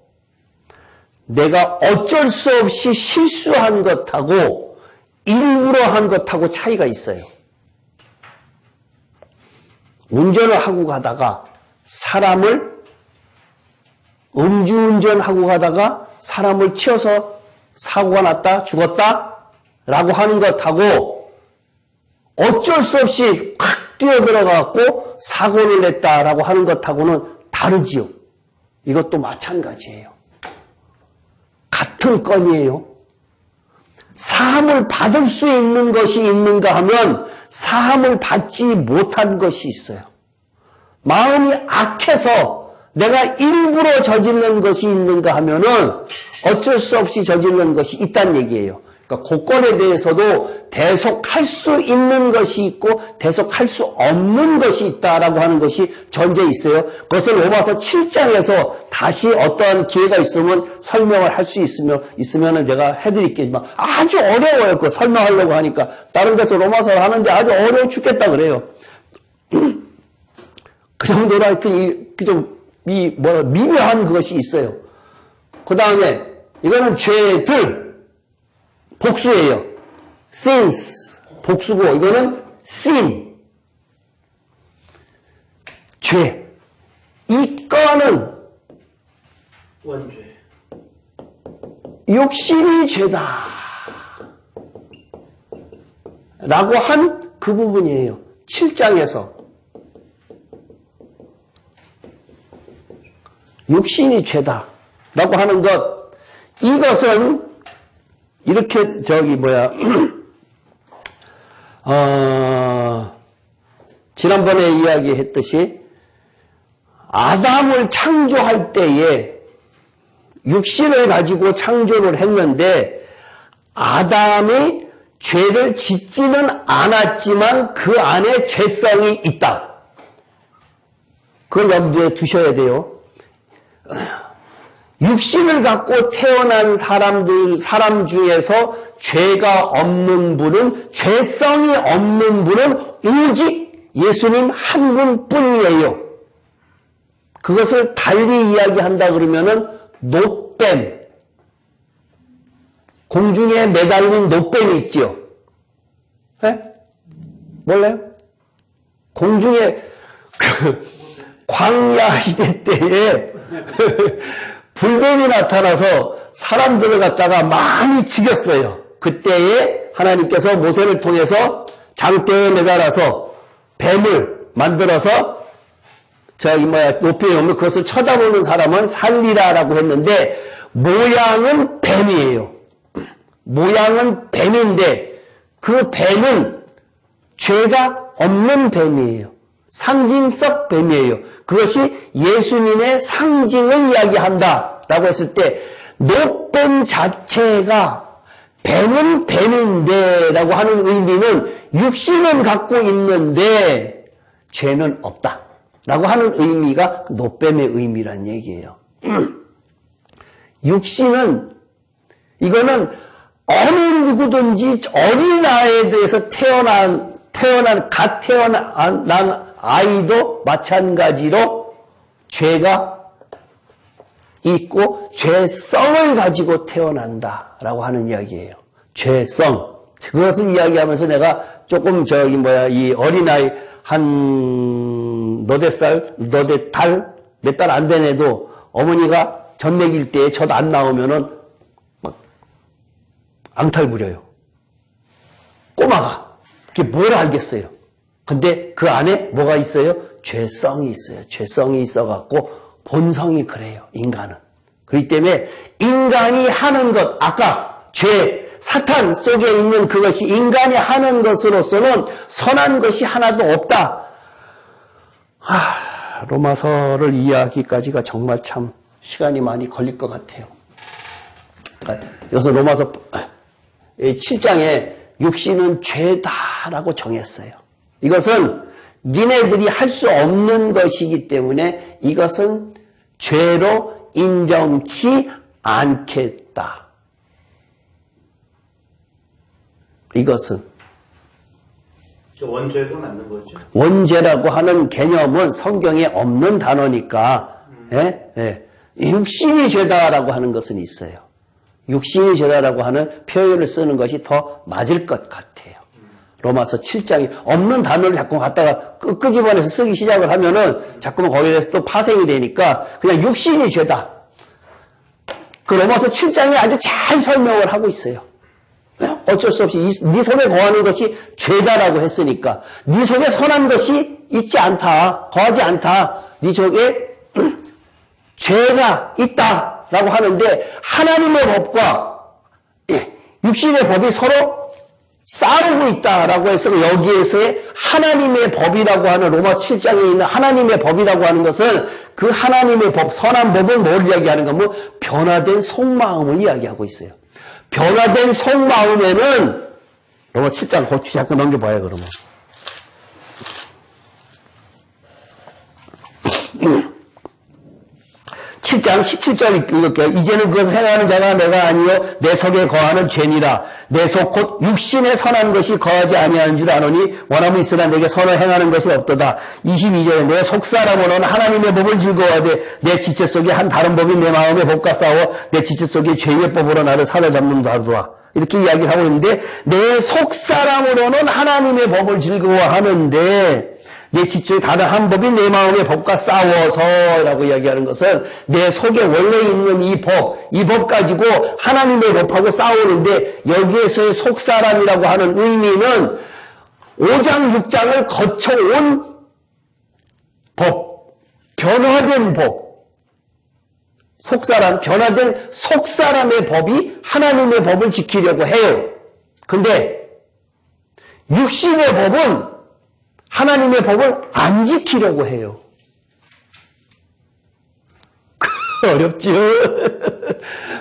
내가 어쩔 수 없이 실수한 것하고 일부러 한 것하고 차이가 있어요. 운전을 하고 가다가 음주운전하고 가다가 사람을 치어서 사고가 났다, 죽었다 라고 하는 것하고 어쩔 수 없이 확 뛰어들어가고 사고를 냈다라고 하는 것하고는 다르지요. 이것도 마찬가지예요. 같은 건이에요. 사함을 받을 수 있는 것이 있는가 하면 사함을 받지 못한 것이 있어요. 마음이 악해서 내가 일부러 저지른 것이 있는가 하면은 어쩔 수 없이 저지른 것이 있다는 얘기예요. 그러니까 고건에 대해서도 대속할 수 있는 것이 있고 대속할 수 없는 것이 있다라고 하는 것이 전제에 있어요. 그것을 로마서 7장에서 다시 어떠한 기회가 있으면 설명을 할 수 있으면 제가 해드릴겠지만 아주 어려워요. 그거 설명하려고 하니까. 다른 데서 로마서를 하는데 아주 어려워 죽겠다 그래요. 그 정도로 하여튼 미묘한 그것이 있어요. 그 다음에 이거는 죄들 복수예요. sins 복수고 이거는 sin 죄. 이거는 원죄. 욕심이 죄다 라고 한 그 부분이에요. 7장에서 육신이 죄다 라고 하는 것, 이것은 이렇게 지난번에 이야기했듯이 아담을 창조할 때에 육신을 가지고 창조를 했는데 아담이 죄를 짓지는 않았지만 그 안에 죄성이 있다. 그걸 염두에 두셔야 돼요. 육신을 갖고 태어난 사람 중에서 죄가 없는 분은, 죄성이 없는 분은 오직 예수님 한 분뿐이에요. 그것을 달리 이야기한다 그러면은 노뱀, 공중에 매달린 노뱀이 있지요. 네? 몰라요? 공중에 광야 시대 때에 불뱀이 나타나서 사람들을 갖다가 많이 죽였어요. 그때에 하나님께서 모세를 통해서 장대에 매달아서 뱀을 만들어서 높이에 오면 그것을 쳐다보는 사람은 살리라라고 했는데 모양은 뱀이에요. 모양은 뱀인데 그 뱀은 죄가 없는 뱀이에요. 상징적 뱀이에요. 그것이 예수님의 상징을 이야기한다라고 했을 때 노뱀 자체가 뱀은 뱀인데 라고 하는 의미는 육신은 갖고 있는데 죄는 없다 라고 하는 의미가 노뱀의 의미란 얘기예요. 육신은, 이거는 어느 누구든지 어린아이에 대해서 갓 태어난 아이도 마찬가지로 죄가 있고 죄성을 가지고 태어난다라고 하는 이야기예요. 죄성. 그것을 이야기하면서 내가 조금 이 어린아이 한 너댓 달, 몇 달 안 된 애도 어머니가 젖 먹일 때 젖 안 나오면은 막 앙탈 부려요. 꼬마가. 그게 뭘 알겠어요. 근데 그 안에 뭐가 있어요? 죄성이 있어요. 죄성이 있어갖고 본성이 그래요. 인간은. 그렇기 때문에 인간이 하는 것, 아까 죄, 사탄 속에 있는 그것이 인간이 하는 것으로서는 선한 것이 하나도 없다. 로마서를 이해하기까지가 정말 참 시간이 많이 걸릴 것 같아요. 그러니까 여기서 로마서 7장에 육신은 죄다라고 정했어요. 이것은 니네들이 할 수 없는 것이기 때문에 이것은 죄로 인정치 않겠다. 이것은 원죄가 맞는 거죠? 원죄라고 하는 개념은 성경에 없는 단어니까 육신이 죄다라고 하는 것은 있어요. 육신이 죄다라고 하는 표현을 쓰는 것이 더 맞을 것 같아요. 로마서 7장이 없는 단어를 자꾸 갖다가 끄집어내서 쓰기 시작을 하면은 자꾸만 거기에 대해서 또 파생이 되니까 그냥 육신이 죄다. 그 로마서 7장이 아주 잘 설명을 하고 있어요. 어쩔 수 없이 네 속에 거하는 것이 죄다라고 했으니까 네 속에 선한 것이 있지 않다, 거하지 않다. 네 속에 죄가 있다라고 하는데 하나님의 법과 육신의 법이 서로 싸우고 있다라고 해서 여기에서의 하나님의 법이라고 하는 로마 7장에 있는 하나님의 법이라고 하는 것은 그 하나님의 법, 선한 법은 뭘 이야기하는 거면 변화된 속마음을 이야기하고 있어요. 변화된 속마음에는 로마 7장 고추 자꾸 넘겨봐요, 그러면. 7장 17절 읽을게요. 이제는 그것을 행하는 자가 내가 아니요 내 속에 거하는 죄니라. 내 속 곧 육신에 선한 것이 거하지 아니하는 줄 아노니 원함이 있으나 내게 선을 행하는 것이 없도다. 22절에 내 속사람으로는 하나님의 법을 즐거워하되 내 지체 속에 한 다른 법이 내 마음의 법과 싸워 내 지체 속에 죄의 법으로 나를 사로잡는다 하더라. 이렇게 이야기를 하고 있는데 내 속사람으로는 하나님의 법을 즐거워하는데 내 지체에 다른 한 법이 내 마음의 법과 싸워서라고 이야기하는 것은 내 속에 원래 있는 이 법 가지고 하나님의 법하고 싸우는데 여기에서의 속사람이라고 하는 의미는 5장, 6장을 거쳐온 법, 변화된 법, 속사람, 변화된 속사람의 법이 하나님의 법을 지키려고 해요. 근데 육신의 법은 하나님의 법을 안 지키려고 해요. 어렵지요?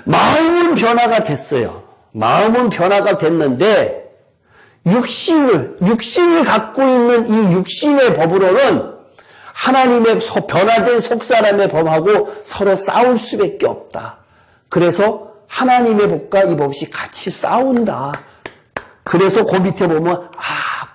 마음은 변화가 됐어요. 마음은 변화가 됐는데 육신이 갖고 있는 이 육신의 법으로는 하나님의 변화된 속사람의 법하고 서로 싸울 수밖에 없다. 그래서 하나님의 법과 이 법이 같이 싸운다. 그래서 그 밑에 보면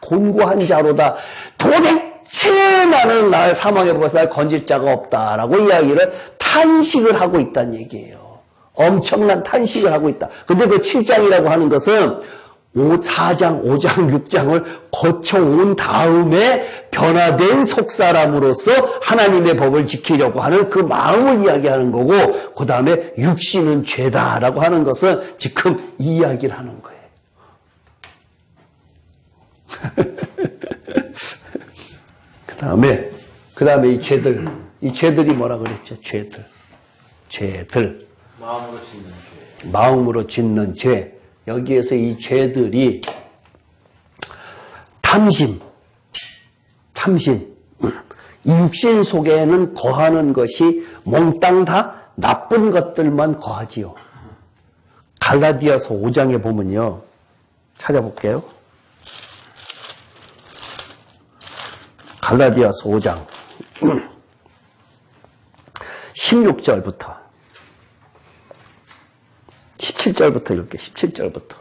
곤고한 자로다. 도대체 나는 나의 사망의 법에서 날 건질 자가 없다라고 이야기를 탄식을 하고 있다는 얘기예요. 엄청난 탄식을 하고 있다. 근데 그 7장이라고 하는 것은 4장, 5장, 6장을 거쳐온 다음에 변화된 속사람으로서 하나님의 법을 지키려고 하는 그 마음을 이야기하는 거고 그 다음에 육신은 죄다라고 하는 것은 지금 이 이야기를 하는 거예요. 그 다음에 이 죄들이 뭐라 그랬죠? 죄들. 마음으로 짓는 죄. 여기에서 이 죄들이 탐심. 이 육신 속에는 거하는 것이 몽땅 다 나쁜 것들만 거하지요. 갈라디아서 5장에 보면요. 찾아볼게요. 갈라디아서 5장 16절부터 17절부터 읽을게요. 17절부터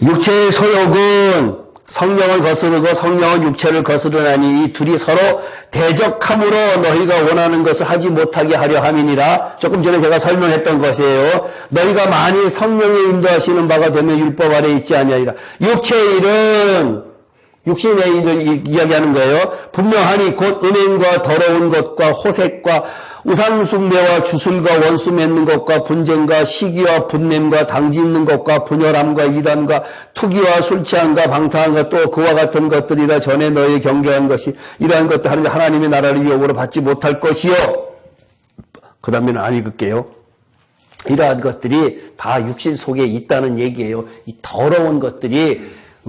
육체의 소욕은 성령을 거스르고 성령은 육체를 거스르나니 이 둘이 서로 대적함으로 너희가 원하는 것을 하지 못하게 하려 함이니라. 조금 전에 제가 설명했던 것이에요. 너희가 만일 성령의 인도하시는 바가 되면 율법 아래 있지 아니하리라. 육체의 일은 육신의 일을 이야기하는 거예요. 분명하니 곧 음행과 더러운 것과 호색과 우상숭배와 주술과 원수 맺는 것과 분쟁과 시기와 분냄과 당짓는 것과 분열함과 이단과 투기와 술취함과 방탕함과 또 그와 같은 것들이라 전에 너희 경계한 것이 이러한 것들 하는데 하나님의 나라를 유업으로 받지 못할 것이요. 그 다음에는 안 읽을게요. 이러한 것들이 다 육신 속에 있다는 얘기예요. 이 더러운 것들이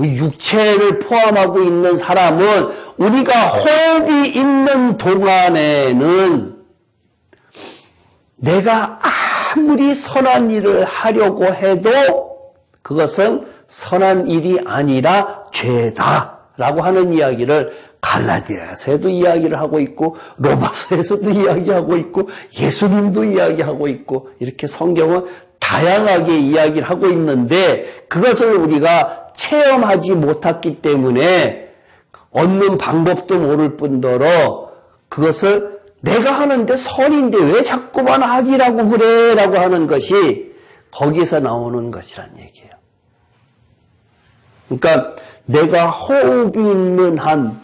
육체를 포함하고 있는 사람은 우리가 호흡이 있는 동안에는 내가 아무리 선한 일을 하려고 해도 그것은 선한 일이 아니라 죄다라고 하는 이야기를 갈라디아서에도 이야기를 하고 있고 로마서에서도 이야기하고 있고 예수님도 이야기하고 있고 이렇게 성경은 다양하게 이야기를 하고 있는데 그것을 우리가 체험하지 못했기 때문에 얻는 방법도 모를 뿐더러 그것을 내가 하는데 선인데 왜 자꾸만 악이라고 그래? 라고 하는 것이 거기서 나오는 것이란 얘기예요. 그러니까 내가 호흡이 있는 한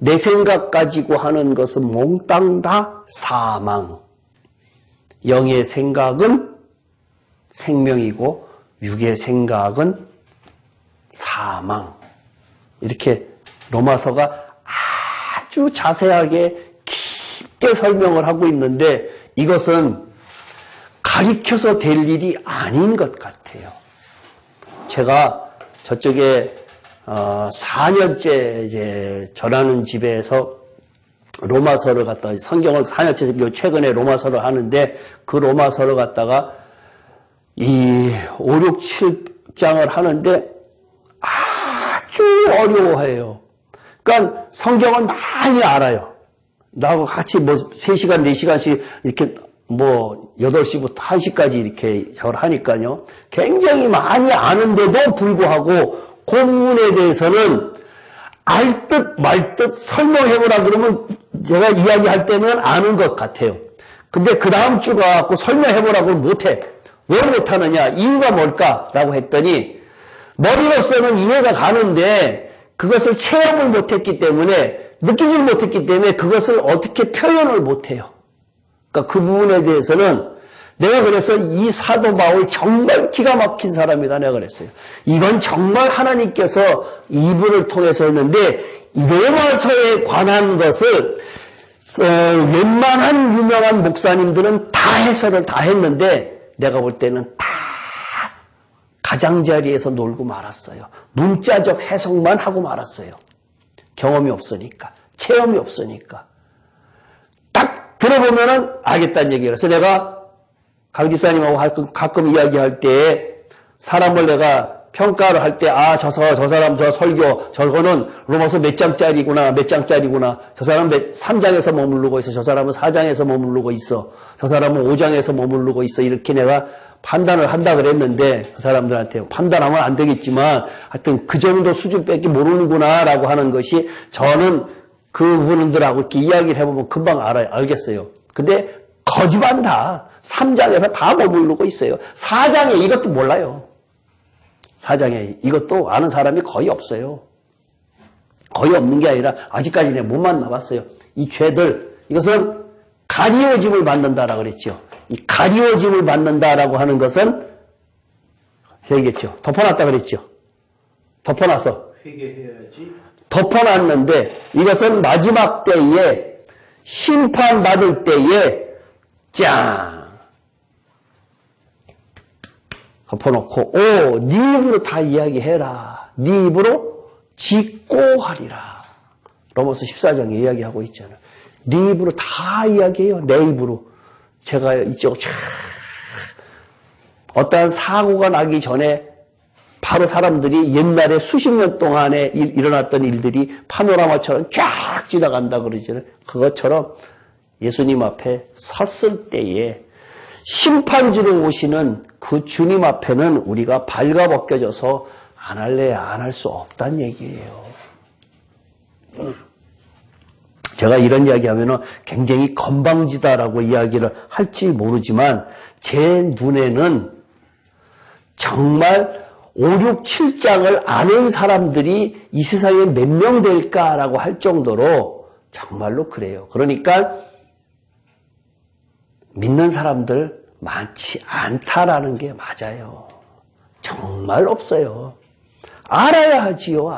내 생각 가지고 하는 것은 몽땅 다 사망. 영의 생각은 생명이고 육의 생각은 사망. 이렇게 로마서가 아주 자세하게 깊게 설명을 하고 있는데 이것은 가리켜서 될 일이 아닌 것 같아요. 제가 저쪽에 4년째 이제 전하는 집에서 로마서를 갖다가 성경을 4년째 최근에 로마서를 하는데 그 로마서를 갖다가 이 5, 6, 7장을 하는데 아주 어려워해요. 그러니까 성경을 많이 알아요. 나하고 같이 뭐 3시간, 4시간씩 이렇게 뭐 8시부터 1시까지 이렇게 저걸 하니까요. 굉장히 많이 아는데도 불구하고 그 부분에 대해서는 알 듯 말 듯 설명해보라 그러면 제가 이야기할 때는 아는 것 같아요. 근데 그 다음 주 가갖고 설명해보라고 못해. 왜 못하느냐? 이유가 뭘까라고 했더니 머리로서는 이해가 가는데 그것을 체험을 못했기 때문에 느끼질 못했기 때문에 그것을 어떻게 표현을 못해요. 그러니까 그 부분에 대해서는 내가 그래서 이 사도 바울 정말 기가 막힌 사람이다 내가 그랬어요. 이건 정말 하나님께서 이분을 통해서 했는데 로마서에 관한 것을 웬만한 유명한 목사님들은 다 해설을 다 했는데 내가 볼 때는 다 가장자리에서 놀고 말았어요. 문자적 해석만 하고 말았어요. 경험이 없으니까, 체험이 없으니까. 딱 들어보면은 알겠다는 얘기예요. 그래서 내가 강 집사님하고 가끔 이야기할 때 사람을 내가 평가를 할 때 저 사람 저 설교 저거는 로마서 몇 장짜리구나 저 사람은 3장에서 머무르고 있어 저 사람은 4장에서 머무르고 있어 저 사람은 5장에서 머무르고 있어 이렇게 내가 판단을 한다 그랬는데 그 사람들한테 판단하면 안 되겠지만 하여튼 그 정도 수준밖에 모르는구나 라고 하는 것이 저는 그분들하고 이렇게 이야기를 해보면 금방 알겠어요. 근데 거지반 다 3장에서 다 머무르고 있어요. 4장에 이것도 몰라요. 4장에 이것도 아는 사람이 거의 없어요. 거의 없는 게 아니라 아직까지 내가 못 만나봤어요. 이 죄들 이것은 가리워짐을 받는다라고 그랬죠. 이 가리워짐을 받는다라고 하는 것은 얘기했죠. 덮어놨다 그랬죠. 덮어놨어. 회개해야지. 덮어놨는데 이것은 마지막 때에 심판받을 때에 짱 덮어놓고 네 입으로 다 이야기해라. 네 입으로 짓고 하리라. 로마서 14장에 이야기하고 있잖아요. 네 입으로 다 이야기해요. 내 입으로. 제가 이쪽 어떠한 사고가 나기 전에 바로 사람들이 옛날에 수십 년 동안에 일어났던 일들이 파노라마처럼 쫙 지나간다 그러잖아요. 그것처럼 예수님 앞에 섰을 때에 심판주로 오시는 그 주님 앞에는 우리가 발가벗겨져서 안 할래 안 할 수 없다는 얘기예요. 제가 이런 이야기하면 굉장히 건방지다라고 이야기를 할지 모르지만 제 눈에는 정말 5, 6, 7장을 아는 사람들이 이 세상에 몇 명 될까라고 할 정도로 정말로 그래요. 그러니까 믿는 사람들 많지 않다라는 게 맞아요. 정말 없어요. 알아야 하지요.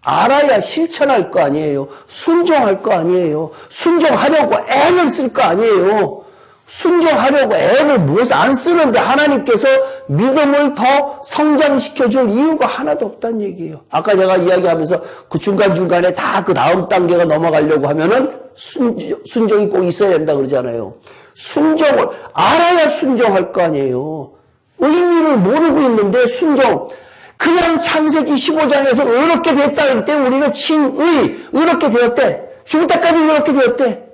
알아야 실천할 거 아니에요. 순종할 거 아니에요. 순종하려고 애를 쓸 거 아니에요. 순종하려고 애를 무엇을 안 쓰는데 하나님께서 믿음을 더 성장시켜줄 이유가 하나도 없다는 얘기예요. 아까 제가 이야기하면서 그 중간중간에 다 그 다음 단계가 넘어가려고 하면은 순종이 꼭 있어야 된다 그러잖아요. 순종을 알아야 순종할 거 아니에요. 의미를 모르고 있는데 순종. 그냥 창세기 15장에서 의롭게 됐다 그럴 때 우리는 의롭게 되었대. 죽을 때까지 의롭게 되었대.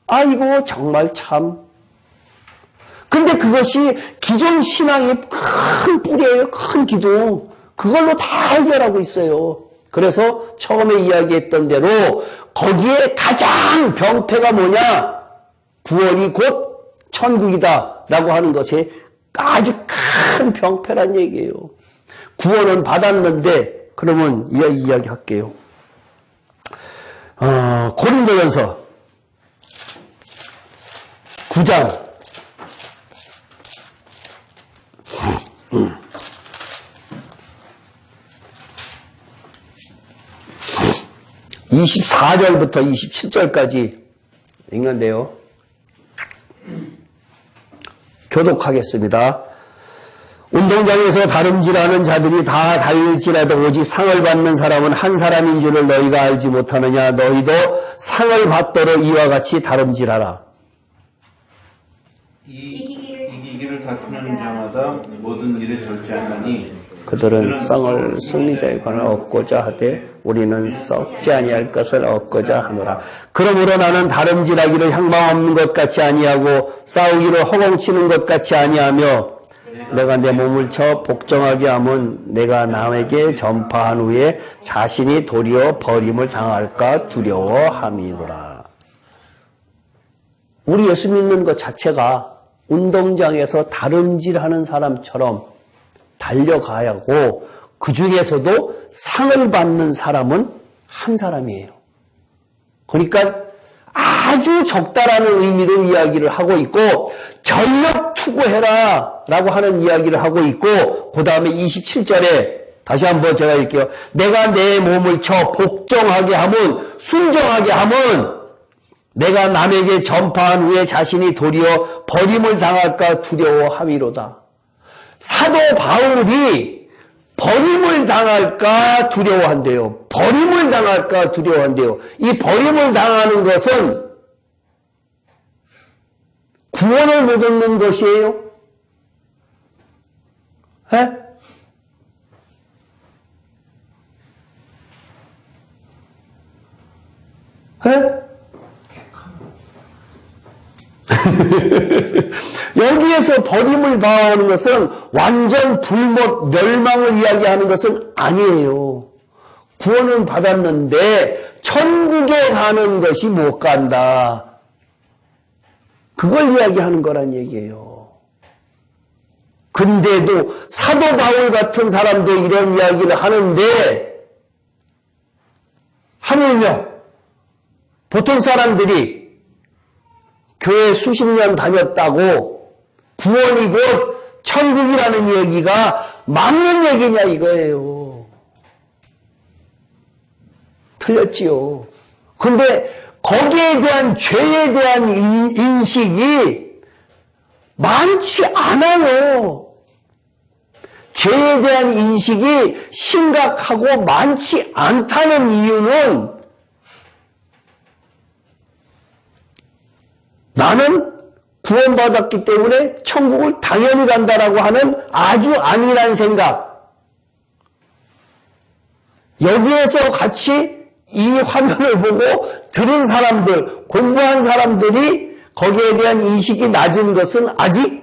아이고 정말 참. 근데 그것이 기존 신앙의 큰 뿌리예요. 큰 기둥. 그걸로 다 해결하고 있어요. 그래서 처음에 이야기했던 대로 거기에 가장 병폐가 뭐냐? 구원이 곧 천국이다 라고 하는 것이 아주 큰 병폐란 얘기예요. 구원은 받았는데 그러면 이야기할게요. 고린도전서 9장 24절부터 27절까지 읽는데요. 교독하겠습니다. 운동장에서 다름질하는 자들이 다 달릴지라도 오직 상을 받는 사람은 한 사람인 줄을 너희가 알지 못하느냐. 너희도 상을 받도록 이와 같이 다름질하라. 이기기를 다투는 자마다 모든 일에 절제하나니 그들은 성을 승리자에 관하여 얻고자 하되 우리는 썩지 아니할 것을 얻고자 하노라. 그러므로 나는 다름질하기를 향방 없는 것 같이 아니하고 싸우기를 허공치는 것 같이 아니하며 내가 내 몸을 쳐 복종하게 하면 내가 남에게 전파한 후에 자신이 도리어 버림을 당할까 두려워함이노라. 우리 예수 믿는 것 자체가 운동장에서 다름질하는 사람처럼 달려가야 하고 그 중에서도 상을 받는 사람은 한 사람이에요. 그러니까 아주 적다라는 의미로 이야기를 하고 있고 전력 투구해라 라고 하는 이야기를 하고 있고 그 다음에 27절에 다시 한번 제가 읽게요. 내가 내 몸을 쳐 복종하게 하면 순종하게 하면 내가 남에게 전파한 후에 자신이 도리어 버림을 당할까 두려워함이로다. 사도 바울이 버림을 당할까 두려워한대요. 버림을 당할까 두려워한대요. 이 버림을 당하는 것은 구원을 못 얻는 것이에요. 에? 에? 여기에서 버림을 당하는 것은 완전 불못 멸망을 이야기하는 것은 아니에요. 구원은 받았는데 천국에 가는 것이 못 간다. 그걸 이야기하는 거란 얘기예요. 근데도 사도 바울 같은 사람도 이런 이야기를 하는데 하물며 보통 사람들이 교회 수십 년 다녔다고 구원이 곧 천국이라는 얘기가 맞는 얘기냐 이거예요. 틀렸지요. 근데 거기에 대한 죄에 대한 인식이 많지 않아요. 죄에 대한 인식이 심각하고 많지 않다는 이유는 나는 구원받았기 때문에 천국을 당연히 간다라고 하는 아주 안일한 생각. 여기에서 같이 이 화면을 보고 들은 사람들, 공부한 사람들이 거기에 대한 인식이 낮은 것은 아직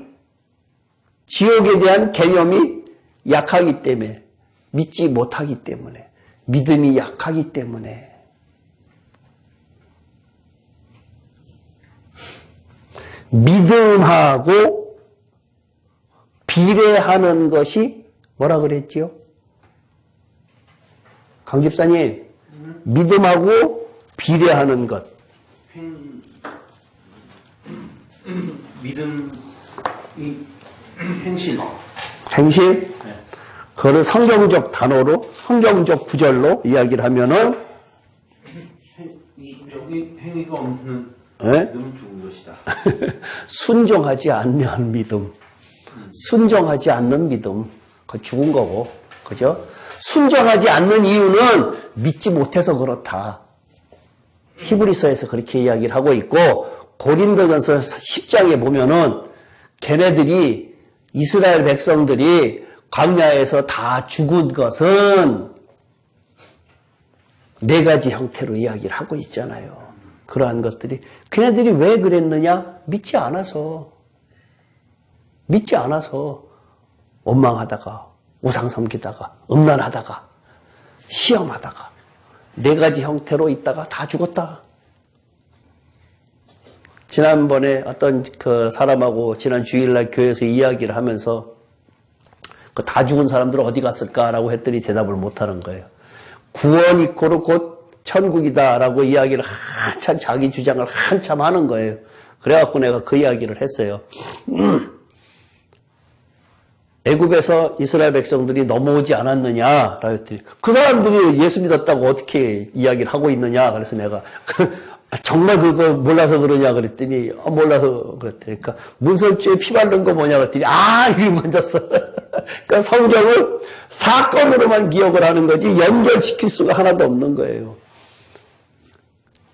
지옥에 대한 개념이 약하기 때문에, 믿지 못하기 때문에, 믿음이 약하기 때문에. 믿음하고 비례하는 것이 뭐라 그랬지요? 강 집사님, 믿음하고 비례하는 것. 믿음이 행실. 행실? 네. 그거를 성경적 단어로, 성경적 구절로 이야기를 하면은 여기 행위가 없는 네? 믿음은 죽은 것이다. 순종하지 않는 믿음. 순종하지 않는 믿음. 그거 죽은 거고. 그죠? 순종하지 않는 이유는 믿지 못해서 그렇다. 히브리서에서 그렇게 이야기를 하고 있고, 고린도전서 10장에 보면은 걔네들이, 이스라엘 백성들이 광야에서 다 죽은 것은 네 가지 형태로 이야기를 하고 있잖아요. 그러한 것들이. 걔네들이 왜 그랬느냐? 믿지 않아서. 믿지 않아서 원망하다가, 우상 섬기다가, 음란하다가, 시험하다가, 네 가지 형태로 있다가 다 죽었다. 지난번에 어떤 그 사람하고 지난 주일날 교회에서 이야기를 하면서 그 다 죽은 사람들은 어디 갔을까라고 했더니 대답을 못하는 거예요. 구원 이코로 곧 천국이다라고 이야기를 한참 자기 주장을 한참 하는 거예요. 그래갖고 내가 그 이야기를 했어요. 애굽에서 이스라엘 백성들이 넘어오지 않았느냐라고 했더니 그 사람들이 예수 믿었다고 어떻게 이야기를 하고 있느냐. 그래서 내가 정말 그거 몰라서 그러냐 그랬더니 몰라서 그랬더니 그러니까 문설주에 피 바른 거 뭐냐 그랬더니 이게 맞았어. 그러니까 성경을 사건으로만 기억을 하는 거지 연결시킬 수가 하나도 없는 거예요.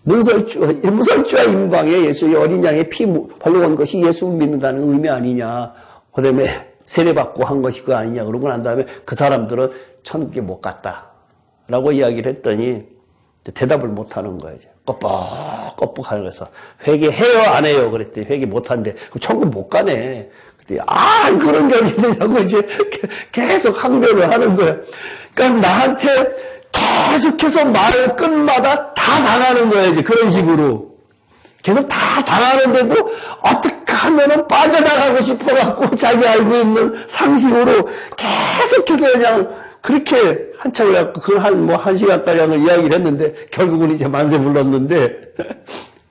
문설주와 임방에 예수의 어린 양의 피 흘러온 것이 예수 믿는다는 의미 아니냐. 그 다음에 세례받고 한 것이 그거 아니냐. 그러고 난 다음에 그 사람들은 천국에 못 갔다. 라고 이야기를 했더니 대답을 못 하는 거예요. 껍벅 하는 거에서 회개해요 안 해요? 그랬더니 회개 못 한대. 그럼 천국 못 가네. 그랬더니 그런 게 어디냐고 이제 계속 항변을 하는 거예요. 그러니까 나한테 계속해서 말을 끝마다 다 당하는 거예요. 이제 그런 식으로. 계속 다 당하는데도 어떻게 하면은 빠져나가고 싶어갖고 자기 알고 있는 상식으로 계속해서 그냥 그렇게 한참을 갖고 그 한 시간가량을 이야기를 했는데 결국은 이제 만세 불렀는데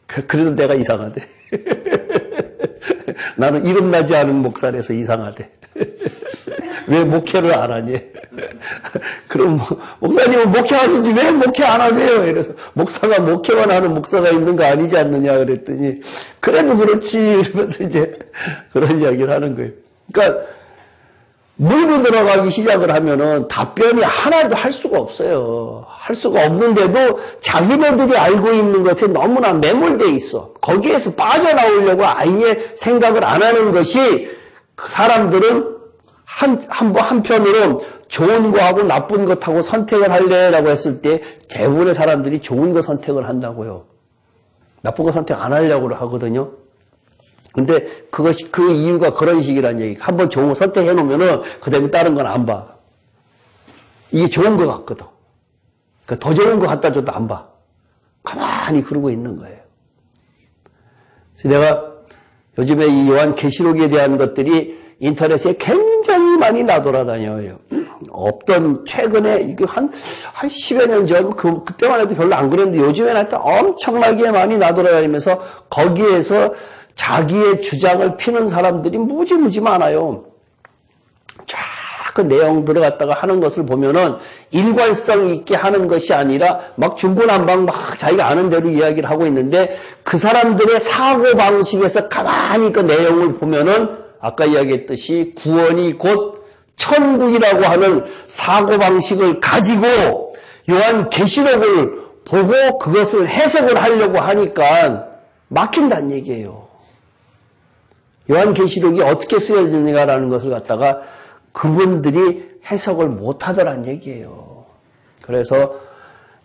그래도 내가 이상하대. 나는 이름나지 않은 목사라서 이상하대. 왜 목회를 안 하니? 그럼 목사님은 목회하시지 왜 목회 안 하세요? 이래서 목사가 목회만 하는 목사가 있는 거 아니지 않느냐 그랬더니 그래도 그렇지 이러면서 이제 그런 이야기를 하는 거예요. 그러니까 물로 들어가기 시작을 하면은 답변이 하나도 할 수가 없어요. 할 수가 없는데도 자기네들이 알고 있는 것에 너무나 매몰되어 있어. 거기에서 빠져나오려고 아예 생각을 안 하는 것이 그 사람들은 한편으로 좋은 거하고 나쁜 것하고 선택을 할래라고 했을 때 대부분의 사람들이 좋은 거 선택을 한다고요. 나쁜 거 선택 안 하려고 하거든요. 근데 그 이유가 그런 식이란 얘기. 한번 좋은 거 선택해 놓으면은 그 다음에 다른 건 안 봐. 이게 좋은 거 같거든. 그러니까 더 좋은 거 갖다 줘도 안 봐. 가만히 그러고 있는 거예요. 그래서 내가 요즘에 이 요한계시록에 대한 것들이 인터넷에 굉장히 많이 나돌아다녀요. 없던 최근에 이게 한 10여 년 전 그때만 해도 별로 안 그랬는데 요즘에는 하여튼 엄청나게 많이 나돌아다니면서 거기에서 자기의 주장을 피는 사람들이 무지무지 많아요. 쫙 그 내용들을 갖다가 하는 것을 보면은 일관성 있게 하는 것이 아니라 막 중구난방 막 자기가 아는 대로 이야기를 하고 있는데 그 사람들의 사고방식에서 가만히 그 내용을 보면은 아까 이야기했듯이 구원이 곧 천국이라고 하는 사고방식을 가지고 요한계시록을 보고 그것을 해석을 하려고 하니까 막힌다는 얘기예요. 요한계시록이 어떻게 쓰여지는가라는 것을 갖다가 그분들이 해석을 못하더란 얘기예요. 그래서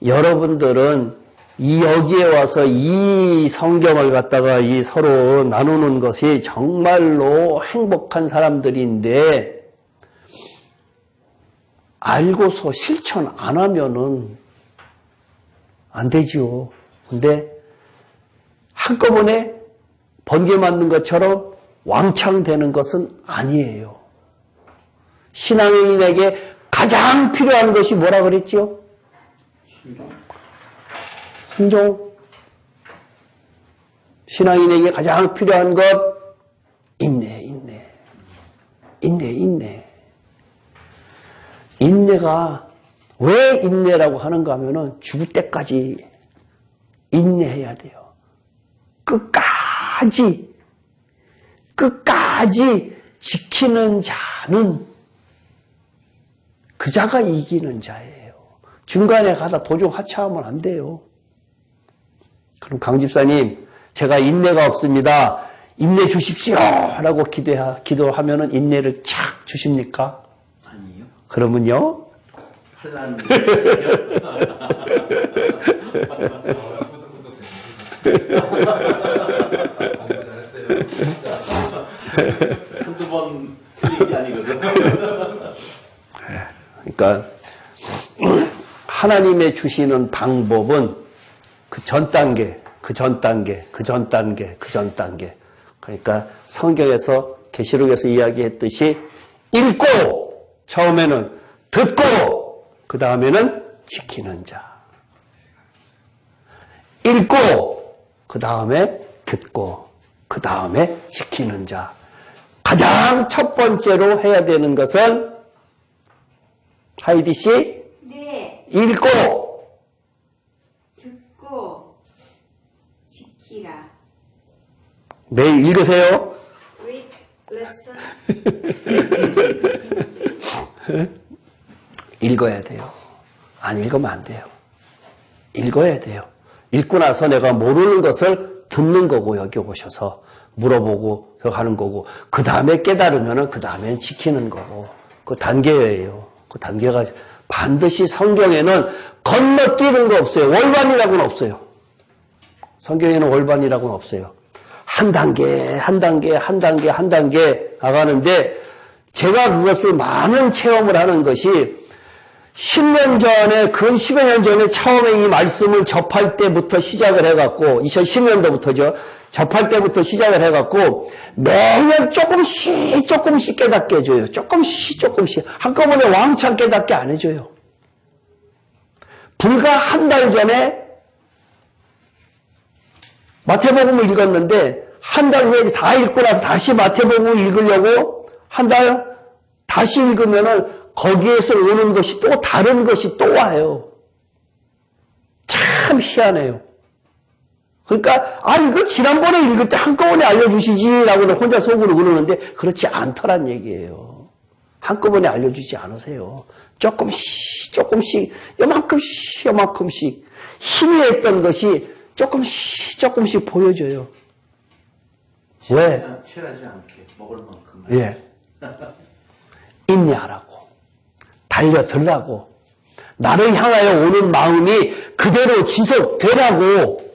여러분들은 여기에 와서 이 성경을 갖다가 이 서로 나누는 것이 정말로 행복한 사람들인데 알고서 실천 안 하면은 안 되지요. 근데 한꺼번에 번개 맞는 것처럼 왕창 되는 것은 아니에요. 신앙인에게 가장 필요한 것이 뭐라 그랬죠? 순종. 신앙인에게 가장 필요한 것 인내. 인내가 왜 인내라고 하는가 하면은 죽을 때까지 인내해야 돼요. 끝까지 지키는 자는 그 자가 이기는 자예요. 중간에 가다 도중 하차하면 안 돼요. 그럼 강 집사님, 제가 인내가 없습니다. 인내 주십시오. 라고 기도하면은 인내를 착 주십니까? 아니요. 그러면요? 혼란. 한두 번 틀린 게 아니거든. 그러니까 하나님의 주시는 방법은 그 전 단계. 그러니까 성경에서 계시록에서 이야기했듯이 읽고 처음에는 듣고 그 다음에는 지키는 자. 읽고 그 다음에 듣고 그 다음에 지키는 자. 가장 첫 번째로 해야 되는 것은 하이디 씨, 네. 읽고 듣고 지키라. 매일 읽으세요. Read, listen. 읽어야 돼요. 안 읽으면 안 돼요. 읽어야 돼요. 읽고 나서 내가 모르는 것을 듣는 거고, 여기 오셔서 물어보고 하는 거고, 그 다음에 깨달으면은 그 다음엔 지키는 거고, 그 단계예요. 그 단계가 반드시 성경에는 건너뛰는 거 없어요. 월반이라고는 없어요. 성경에는 월반이라고는 없어요. 한 단계, 한 단계, 한 단계, 한 단계 나가는데, 제가 그것을 많은 체험을 하는 것이 10년 전에, 근 10여 년 전에 처음에 이 말씀을 접할 때부터 시작을 해갖고, 2010년도부터죠. 접할 때부터 시작을 해갖고, 매년 조금씩 깨닫게 해줘요. 조금씩. 한꺼번에 왕창 깨닫게 안 해줘요. 불과 한 달 전에 마태복음을 읽었는데, 한 달 후에 다 읽고 나서 다시 마태복음을 읽으려고 한 달 다시 읽으면은 거기에서 오는 것이 또 다른 것이 또 와요. 참 희한해요. 그러니까 이거 지난번에 읽을 때 한꺼번에 알려주시지라고 혼자 속으로 그러는데 그렇지 않더란 얘기예요. 한꺼번에 알려주지 않으세요. 조금씩 요만큼씩 희미했던 것이 조금씩 보여줘요. 왜? 취하지 않게 먹을 만큼. 예. 인내하라고. 달려들라고. 나를 향하여 오는 마음이 그대로 지속되라고.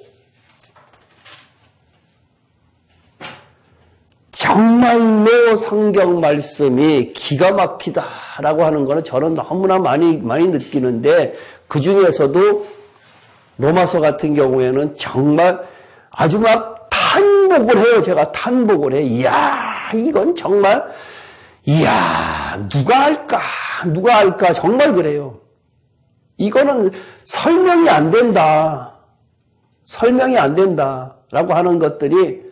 정말로 성경 말씀이 기가 막히다라고 하는 거는 저는 너무나 많이 느끼는데, 그 중에서도 로마서 같은 경우에는 정말 아주 막 탄복을 해요. 제가 탄복을 해. 이야, 이건 정말, 누가 할까? 정말 그래요. 이거는 설명이 안 된다. 라고 하는 것들이,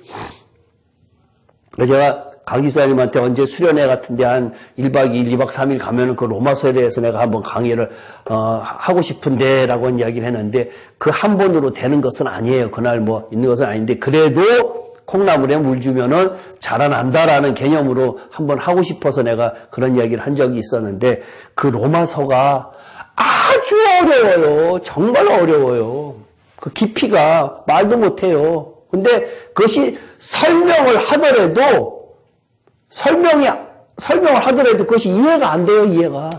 제가 강기사님한테 언제 수련회 같은데 한 1박 2일, 2박 3일 가면은 그 로마서에 대해서 내가 한번 강의를, 하고 싶은데, 라고 이야기를 했는데, 그 한 번으로 되는 것은 아니에요. 그날 있는 것은 아닌데, 그래도 콩나물에 물 주면은 자라난다라는 개념으로 한번 하고 싶어서 내가 그런 이야기를 한 적이 있었는데, 그 로마서가 아주 어려워요. 정말 어려워요. 그 깊이가 말도 못해요. 근데 그것이 설명을 하더라도 그것이 이해가 안 돼요. 이해가.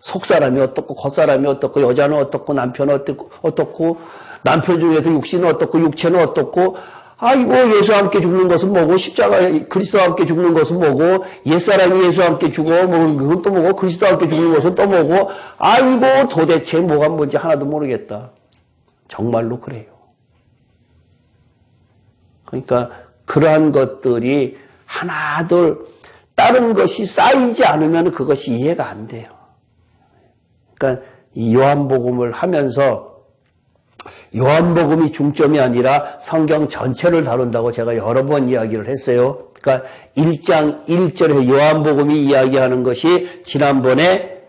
속사람이 어떻고 겉사람이 어떻고 여자는 어떻고 남편은 어떻고 남편 중에서 육신은 어떻고 육체는 어떻고, 예수와 함께 죽는 것은 뭐고, 십자가 그리스도와 함께 죽는 것은 뭐고, 옛사람이 예수와 함께 죽어 그건 또 뭐고, 그리스도와 함께 죽는 것은 또 뭐고, 도대체 뭐가 뭔지 하나도 모르겠다. 정말로 그래요. 그러니까 그러한 것들이 하나둘 다른 것이 쌓이지 않으면 그것이 이해가 안 돼요. 그러니까 이 요한복음을 하면서 요한복음이 중점이 아니라 성경 전체를 다룬다고 제가 여러 번 이야기를 했어요. 그러니까 1장 1절에 요한복음이 이야기하는 것이 지난번에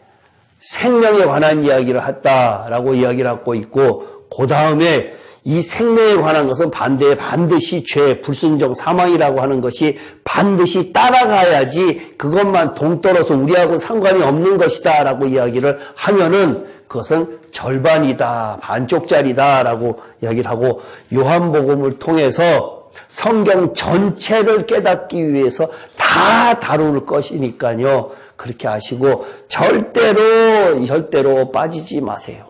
생명에 관한 이야기를 했다라고 이야기를 하고 있고, 그 다음에 이 생명에 관한 것은 반드시 죄, 불순종, 사망이라고 하는 것이 반드시 따라가야지 그것만 동떨어서 우리하고 상관이 없는 것이다 라고 이야기를 하면은 그것은 절반이다, 반쪽짜리다 라고 이야기를 하고, 요한복음을 통해서 성경 전체를 깨닫기 위해서 다 다룰 것이니까요. 그렇게 하시고 절대로 빠지지 마세요.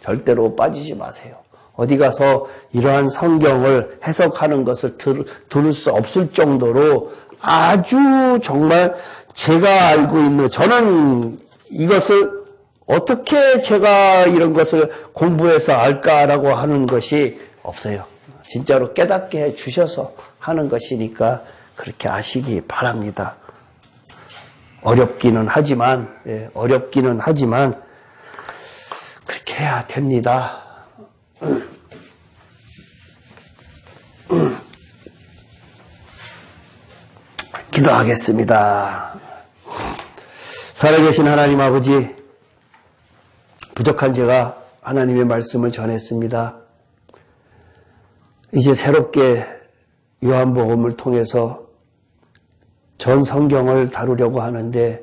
절대로 빠지지 마세요. 어디 가서 이러한 성경을 해석하는 것을 들을 수 없을 정도로 아주 정말 제가 알고 있는, 저는 이것을 어떻게 제가 이런 것을 공부해서 알까라고 하는 것이 없어요. 진짜로 깨닫게 해 주셔서 하는 것이니까 그렇게 아시기 바랍니다. 어렵기는 하지만 그렇게 해야 됩니다. 기도하겠습니다. 살아계신 하나님 아버지, 부족한 제가 하나님의 말씀을 전했습니다. 이제 새롭게 요한복음을 통해서 전 성경을 다루려고 하는데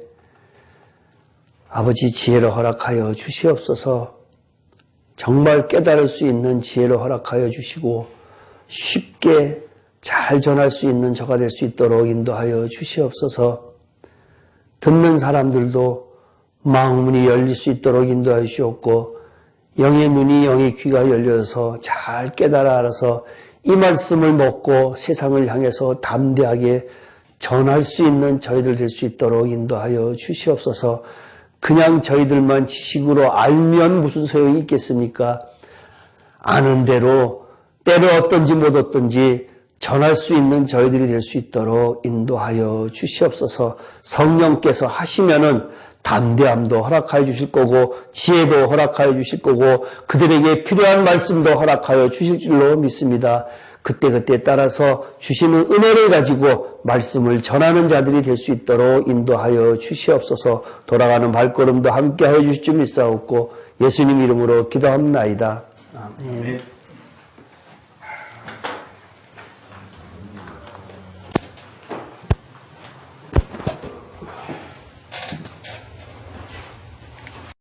아버지 지혜를 허락하여 주시옵소서. 정말 깨달을 수 있는 지혜를 허락하여 주시고 쉽게 잘 전할 수 있는 저가 될 수 있도록 인도하여 주시옵소서. 듣는 사람들도 마음문이 열릴 수 있도록 인도하여 주시옵고 영의 눈이 영의 귀가 열려서 잘 깨달아 알아서 이 말씀을 먹고 세상을 향해서 담대하게 전할 수 있는 저희들 될 수 있도록 인도하여 주시옵소서. 그냥 저희들만 지식으로 알면 무슨 소용이 있겠습니까? 아는 대로 때로 어떤지 못 어떤지 전할 수 있는 저희들이 될 수 있도록 인도하여 주시옵소서. 성령께서 하시면은 담대함도 허락하여 주실 거고 지혜도 허락하여 주실 거고 그들에게 필요한 말씀도 허락하여 주실 줄로 믿습니다. 그때그때 따라서 주시는 은혜를 가지고 말씀을 전하는 자들이 될 수 있도록 인도하여 주시옵소서. 돌아가는 발걸음도 함께 하여 주실 줄 믿사옵고 예수님 이름으로 기도합나이다. 아멘.